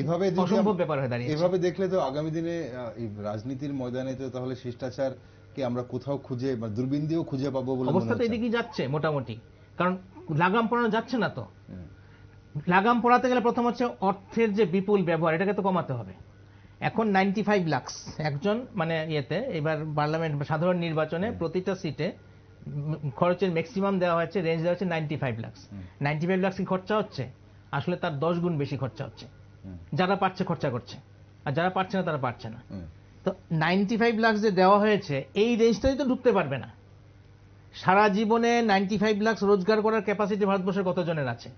এভাবে অসম্ভব ব্যাপার হয়ে দাঁড়িয়েছে। এভাবে দেখলে তো আগামী দিনে এই রাজনীতির ময়দানে তো তাহলে শিষ্টাচার কে আমরা কোথাও খুঁজে বা দূরবীন দিয়েও খুঁজে পাবো বলে অবস্থা তো এদিকেই যাচ্ছে মোটামুটি, কারণ লাগাম পড়ানো যাচ্ছে না। তো লাগাম পড়াতে গেলে প্রথম হচ্ছে অর্থের যে বিপুল ব্যবহার, এটাকে তো কমাতে হবে। এখন 95 লাখ একজন মানে ইয়েতে, এবার পার্লামেন্ট সাধারণ নির্বাচনে প্রতিটা সিটে খরচের ম্যাক্সিমাম দেওয়া হয়েছে, রেঞ্জ দেওয়া হচ্ছে 95 লাখ। 95 লাখ কি খরচা হচ্ছে? আসলে তার 10 গুণ বেশি খরচা হচ্ছে। যারা পারছে খরচা করছে, আর যারা পারছে না তারা পারছে না। তো 95 লাখ যে দেওয়া হয়েছে, এই রেঞ্জটাই তো ঢুকতে পারবে না। সারা জীবনে 95 লাখ রোজগার করার ক্যাপাসিটি ভারতবর্ষের কতজনের আছে?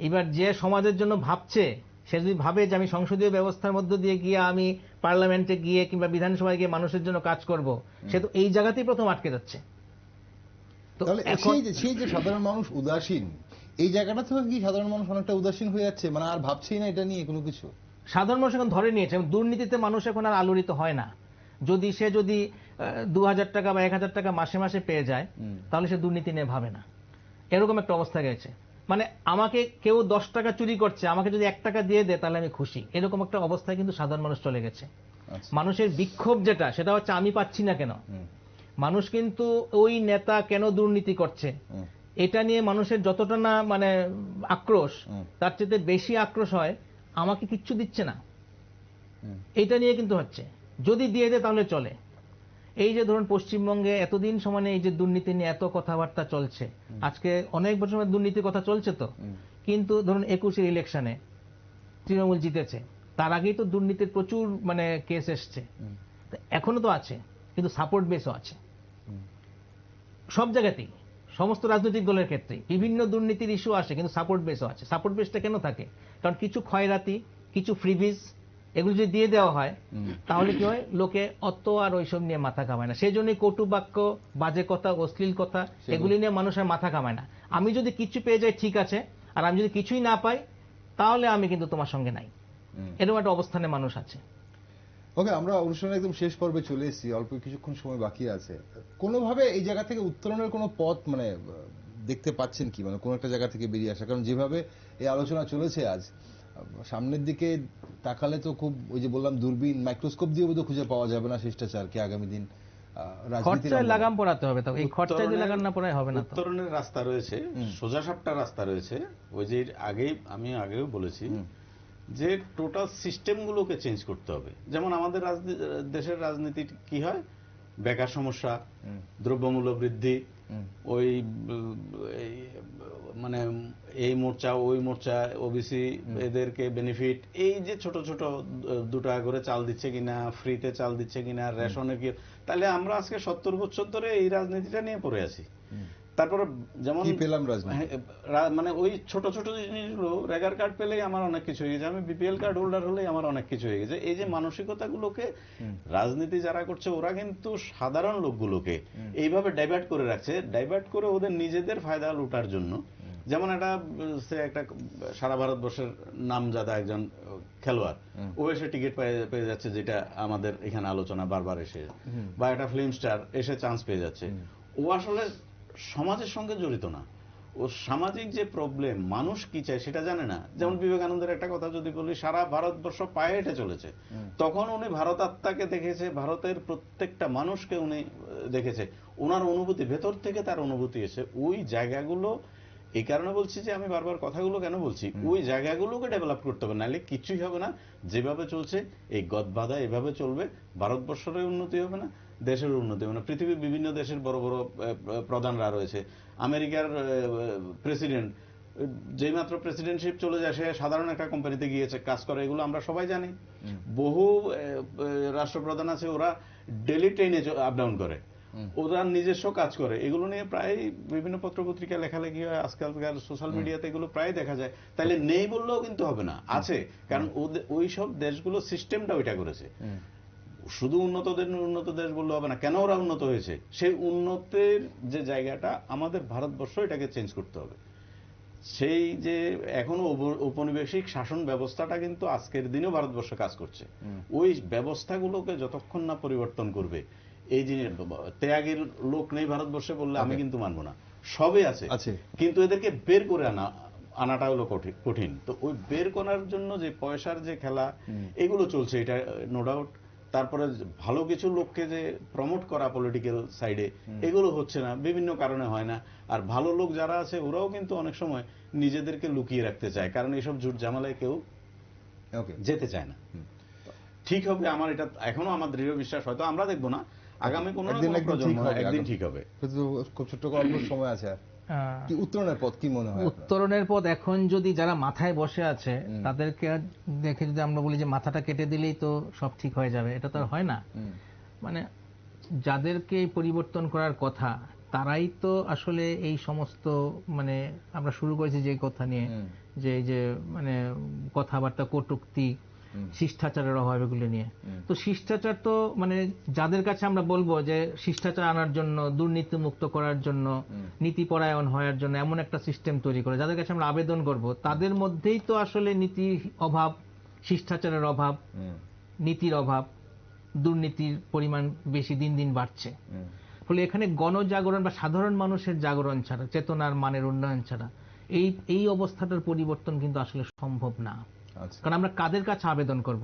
এবার যে সমাজের জন্য ভাবছে, সে যদি ভাবে যে আমি সংসদীয় ব্যবস্থার মধ্য দিয়ে গিয়ে আমি পার্লামেন্টে গিয়ে কিংবা বিধানসভায় গিয়ে মানুষের জন্য কাজ করব, সে তো এই জায়গাতেই প্রথম আটকে যাচ্ছে। তো সেই যে সাধারণ মানুষ উদাসীন, এই জায়গাটা থেকে কি সাধারণ মানুষ অনেকটা উদাসীন হয়ে যাচ্ছে, মানে আর ভাবছেই না এটা নিয়ে কোনো কিছু? সাধারণ মানুষ এখন ধরে নিয়েছে, এবং দুর্নীতিতে মানুষ এখন আর আলোড়িত হয় না। যদি সে 2000 টাকা বা 1000 টাকা মাসে মাসে পেয়ে যায়, তাহলে সে দুর্নীতি নিয়ে ভাবে না। এরকম একটা অবস্থা গেছে, মানে আমাকে কেউ 10 টাকা চুরি করছে, আমাকে যদি 1 টাকা দিয়ে দেয় তাহলে আমি খুশি, এরকম একটা অবস্থায় কিন্তু সাধারণ মানুষ চলে গেছে। মানুষের বিক্ষোভ যেটা, সেটা হচ্ছে আমি পাচ্ছি না কেন। মানুষ কিন্তু ওই নেতা কেন দুর্নীতি করছে এটা নিয়ে মানুষের যতটা না মানে আক্রোশ, তার চেয়ে বেশি আক্রোশ হয় আমাকে কিচ্ছু দিচ্ছে না, এইটা নিয়ে কিন্তু হচ্ছে। যদি দিয়ে দেয় তাহলে চলে। এই যে ধরুন পশ্চিমবঙ্গে এতদিন সমানে এই যে দুর্নীতি নিয়ে এত কথাবার্তা চলছে, আজকে অনেক বছর দুর্নীতির কথা চলছে, তো কিন্তু ধরুন 21-এর ইলেকশনে তৃণমূল জিতেছে, তার আগেই তো দুর্নীতির প্রচুর মানে কেস এসছে, এখনো তো আছে, কিন্তু সাপোর্ট বেসও আছে সব জায়গাতেই। সমস্ত রাজনৈতিক দলের ক্ষেত্রে বিভিন্ন দুর্নীতির ইস্যু আসে, কিন্তু সাপোর্ট বেসও আছে। সাপোর্ট বেসটা কেন থাকে? কারণ কিছু খয়রাতি, কিছু ফ্রিবিজ, এগুলো যদি দিয়ে দেওয়া হয় তাহলে কি হয়, লোকে অত আর ওইসব নিয়ে মাথা কামায় না। সেই জন্যই কটু বাক্য, বাজে কথা, অশ্লীল কথা, এগুলি নিয়ে মানুষের মাথা কামায় না। আমি যদি কিছু পেয়ে যাই ঠিক আছে, আর আমি যদি কিছুই না পাই তাহলে আমি কিন্তু তোমার সঙ্গে নাই, এরকম একটা অবস্থানে মানুষ আছে। ওকে, আমরা অনুষ্ঠানের একদম শেষ পর্বে চলে এসেছি, অল্প কিছুক্ষণ সময় বাকি আছে। কোনোভাবে এই জায়গা থেকে উত্তরণের কোনো পথ মানে দেখতে পাচ্ছেন কি, মানে কোনো একটা জায়গা থেকে বেরিয়ে আসা? কারণ যেভাবে এই আলোচনা চলেছে আজ, সামনের দিকে তাকালে তো খুব, ওই যে বললাম, দূরবীন মাইক্রোস্কোপ দিয়ে বোধহয় খুঁজে পাওয়া যাবে না শিষ্টাচারকে আগামী দিন। খরচায় লাগাম পড়াতে হবে, তো এই খরচায় যদি লাগাম না পড়ায় হবে না। উত্তরণের রাস্তা রয়েছে, সোজা সাপটা রাস্তা রয়েছে। ওই যে আমি আগেও বলেছি যে টোটাল সিস্টেমগুলোকে চেঞ্জ করতে হবে। যেমন আমাদের দেশের রাজনীতি কি হয়, বেকার সমস্যা, দ্রব্যমূল্য বৃদ্ধি, ওই মানে এই মোর্চা ওই মোর্চা, ওবিসি এদেরকে বেনিফিট, এই যে ছোট ছোট 2 টাকা করে চাল দিচ্ছে কিনা, ফ্রিতে চাল দিচ্ছে কিনা, রেশনে কি, তাহলে আমরা আজকে 70 বছর ধরে এই রাজনীতিটা নিয়ে পড়ে আছি। তারপরে যেমন কি পেলাম রাজনীতি? মানে ওই ছোট ছোট জিনিসগুলো, রেগার কার্ড পেলেই আমার অনেক কিছু হয়ে গেছে, আমি বিপিএল কার্ড হোল্ডার হলেই আমার অনেক কিছু হয়ে গেছে। এই যে মানসিকতাগুলোকে রাজনীতি যারা করছে ওরা কিন্তু সাধারণ লোকগুলোকে এইভাবে ডাইভার্ট করে রাখছে, ডাইভার্ট করে ওদের নিজেদের ফায়দা লুটার জন্য। যেমন একটা সারা ভারতবর্ষের নামজাদা একজন খেলোয়াড়, ও এসে টিকিট পেয়ে যাচ্ছে, যেটা আমাদের এখানে আলোচনা বারবার এসে, বা একটা ফিল্ম স্টার এসে চান্স পেয়ে যাচ্ছে। ও আসলে সমাজের সঙ্গে জড়িত না, ও সামাজিক যে প্রবলেম, মানুষ কি চায় সেটা জানে না। যেমন বিবেকানন্দের একটা কথা যদি বলি, সারা ভারতবর্ষ পায়ে হেঁটে চলেছে, তখন উনি ভারত আত্মাকে দেখেছে, ভারতের প্রত্যেকটা মানুষকে উনি দেখেছে, ওনার অনুভূতি ভেতর থেকে, তার অনুভূতি এসে ওই জায়গাগুলো। এই কারণে বলছি যে আমি বারবার কথাগুলো কেন বলছি, ওই জায়গাগুলোকে ডেভেলপ করতে হবে, নাহলে কিছুই হবে না। যেভাবে চলছে এই গদবাধা এভাবে চলবে, ভারতবর্ষের উন্নতি হবে না, দেশের উন্নতি হবে না। পৃথিবীর বিভিন্ন দেশের বড় বড় প্রধানরা রয়েছে, আমেরিকার প্রেসিডেন্ট যেই মাত্র প্রেসিডেন্টশিপ চলে যায়, সে সাধারণ একটা কোম্পানিতে গিয়েছে কাজ করে, এগুলো আমরা সবাই জানি। বহু রাষ্ট্রপ্রধান আছে, ওরা ডেলি ট্রেনে আপ ডাউন করে, ওরা নিজস্ব কাজ করে। এগুলো নিয়ে প্রায় বিভিন্ন পত্রপত্রিকা লেখালেখি হয়, আজকালকার সোশ্যাল মিডিয়াতে এগুলো প্রায় দেখা যায়। তাইলে নেই বললেও কিন্তু হবে না, আছে। কারণ ওই সব দেশগুলো সিস্টেমটা ওইটা করেছে। শুধু উন্নত দেশ বললে হবে না। কেন ওরা উন্নত হয়েছে, সেই উন্নতির যে জায়গাটা আমাদের ভারতবর্ষ, এটাকে চেঞ্জ করতে হবে। সেই যে এখনো ঔপনিবেশিক শাসন ব্যবস্থাটা কিন্তু আজকের দিনেও ভারতবর্ষ কাজ করছে। ওই ব্যবস্থাগুলোকে যতক্ষণ না পরিবর্তন করবে, এই জিনিস ত্যাগের লোক নেই ভারতবর্ষে বললে আমি কিন্তু মানবো না, সবই আছে, কিন্তু এদেরকে বের করে আনাটা হলো কঠিন। তো ওই বের করার জন্য যে পয়সার যে খেলা, এগুলো চলছে, এটা নো ডাউট। তারপরে ভালো কিছু লোককে যে প্রমোট করা পলিটিক্যাল সাইডে, এগুলো হচ্ছে না, বিভিন্ন কারণে হয় না। আর ভালো লোক যারা আছে ওরাও কিন্তু অনেক সময় নিজেদেরকে লুকিয়ে রাখতে চায়, কারণ এইসব ঝুট ঝামেলায় কেউ যেতে চায় না। ঠিক হবে, আমার এটা এখনো আমার দৃঢ় বিশ্বাস, হয়তো আমরা দেখবো না, আগামী কোনো প্রজন্ম একদিন ঠিক হবে। খুব ছোট্ট অল্প সময় আছে, কি উত্তরণের পথ কি মনে হয়? উত্তরণের পথ এখন যদি যারা মাথায় বসে আছে তাদেরকে দেখে যদি আমরা বলি যে মাথাটা কেটে দিলেই তো সব ঠিক হয়ে যাবে, এটা তো আর হয় না। মানে যাদেরকে পরিবর্তন করার কথা, তারাই তো আসলে এই সমস্ত, মানে আমরা শুরু করেছি যে কথা নিয়ে, যে এই যে মানে কথাবার্তা, কটূক্তি, শিষ্টাচারের অভাব, এগুলো নিয়ে। তো শিষ্টাচার তো মানে যাদের কাছে আমরা বলবো যে শিষ্টাচার আনার জন্য, দুর্নীতি মুক্ত করার জন্য, নীতিপরায়ণ হওয়ার জন্য এমন একটা সিস্টেম তৈরি করে, যাদের কাছে আমরা আবেদন করব, তাদের মধ্যেই তো আসলে নীতির অভাব, শিষ্টাচারের অভাব, নীতির অভাব, দুর্নীতির পরিমাণ বেশি দিন দিন বাড়ছে। ফলে এখানে গণজাগরণ বা সাধারণ মানুষের জাগরণ ছাড়া, চেতনার মানের উন্নয়ন ছাড়া এই অবস্থাটার পরিবর্তন কিন্তু আসলে সম্ভব না। কারণ আমরা কাদের কাছে আবেদন করব?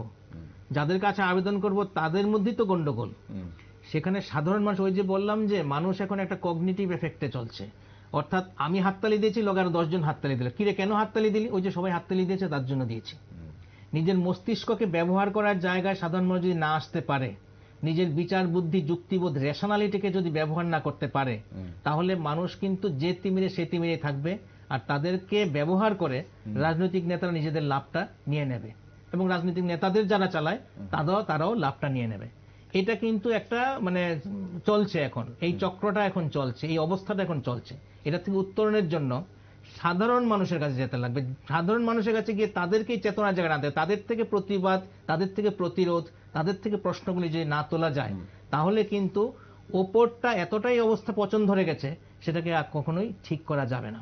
যাদের কাছে আবেদন করব তাদের মধ্যেই তো গন্ডগোল। সেখানে সাধারণ মানুষ, ওই যে বললাম যে মানুষ এখন একটা কগনিটিভ এফেক্টে চলছে, অর্থাৎ আমি হাততালি দিয়েছি, লগে আরো 10 জন হাততালি দিল। কিরে কেন হাততালি দিলি? ওই যে সবাই হাততালি দিয়েছে তার জন্য দিয়েছি। নিজের মস্তিষ্ককে ব্যবহার করার জায়গায় সাধারণ মানুষ যদি না আসতে পারে, নিজের বিচার বুদ্ধি, যুক্তিবোধ, রেশনালিটিকে যদি ব্যবহার না করতে পারে, তাহলে মানুষ কিন্তু যে তিমিরে সে তিমিরে থাকবে, আর তাদেরকে ব্যবহার করে রাজনৈতিক নেতারা নিজেদের লাভটা নিয়ে নেবে, এবং রাজনৈতিক নেতাদের যারা চালায় তারাও লাভটা নিয়ে নেবে। এটা কিন্তু একটা মানে চলছে এখন, এই চক্রটা এখন চলছে, এই অবস্থাটা এখন চলছে। এটা থেকে উত্তরণের জন্য সাধারণ মানুষের কাছে যেতে লাগবে। সাধারণ মানুষের কাছে গিয়ে তাদেরকেই চেতনার জায়গায় আনতে হবে। তাদের থেকে প্রতিবাদ, তাদের থেকে প্রতিরোধ, তাদের থেকে প্রশ্নগুলি যদি না তোলা যায়, তাহলে কিন্তু ওপরটা এতটাই অবস্থা পচন ধরে গেছে, সেটাকে আর কখনোই ঠিক করা যাবে না।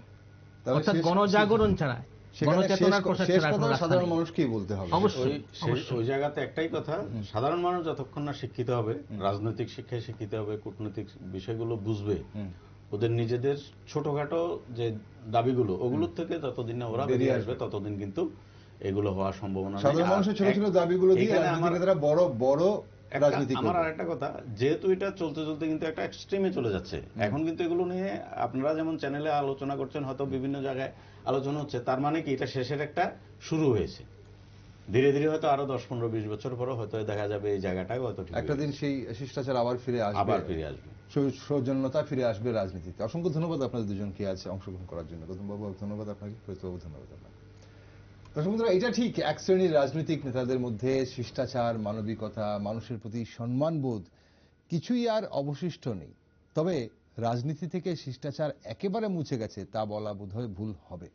অর্থাৎ গণজাগরণ ছাড়া, গণচেতনার প্রসার ছাড়া সাধারণ মানুষকেই বলতে হবে। অবশ্যই ওই জায়গাতে একটাই কথা, সাধারণ মানুষ যতক্ষণ না শিক্ষিত হবে, রাজনৈতিক শিক্ষায় শিক্ষিত হবে, কূটনৈতিক বিষয়গুলো বুঝবে, ওদের নিজেদের ছোটখাটো যে দাবিগুলো, ওগুলোর থেকে যতদিন না ওরা বেরিয়ে আসবে, ততদিন কিন্তু এগুলো হওয়ার সম্ভাবনা নেই। সাধারণ মানুষের ছোট ছোট দাবিগুলো দিয়ে রাজনীতিবিদরা বড় বড় রাজনীতি করে। আমার আরেকটা কথা, যেহেতু এটা চলতে চলতে কিন্তু একটা এক্সট্রিমে চলে যাচ্ছে এখন, কিন্তু এগুলো নিয়ে আপনারা যেমন চ্যানেলে আলোচনা করছেন, হয়তো বিভিন্ন জায়গায় আলোচনা হচ্ছে, তার মানে কি এটা শেষের একটা শুরু হয়েছে। ধীরে ধীরে হয়তো আরো 10-15-20 বছর পরে হয়তো দেখা যাবে এই জায়গাটাও হয়তো একটা দিন সেই শিষ্টাচার আবার ফিরে আসবে, সৌজন্যতা ফিরে আসবে রাজনীতিতে। অসংখ্য ধন্যবাদ আপনাদের দুজনকে আজ অংশগ্রহণ করার জন্য। গৌতমবাবু ধন্যবাদ আপনাকে, ফরিদবাবু ধন্যবাদ আপনাকে। দর্শক বন্ধুরা, এটা ঠিক, এক শ্রেণীর রাজনৈতিক নেতাদের মধ্যে শিষ্টাচার, মানবিকতা, মানুষের প্রতি সম্মানবোধ কিছুই আর অবশিষ্ট নেই। তবে রাজনীতি থেকে শিষ্টাচার একেবারে মুছে গেছে তা বলা বোধহয় ভুল হবে।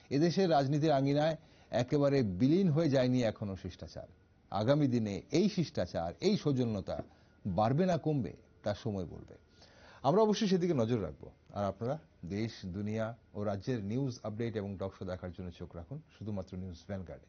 এদেশের রাজনীতির আঙিনায় একেবারে বিলীন হয়ে যায়নি এখনো শিষ্টাচার। আগামী দিনে এই শিষ্টাচার, এই সৌজন্যতা বাড়বে না কমবে তা সময় বলবে। আমরা অবশ্যই সেদিকে নজর রাখবো। আর আপনারা দেশ, দুনিয়া ও রাজ্যের নিউজ আপডেট এবং টক শো দেখার জন্য চোখ রাখুন শুধুমাত্র নিউজ ভ্যানগার্ডে।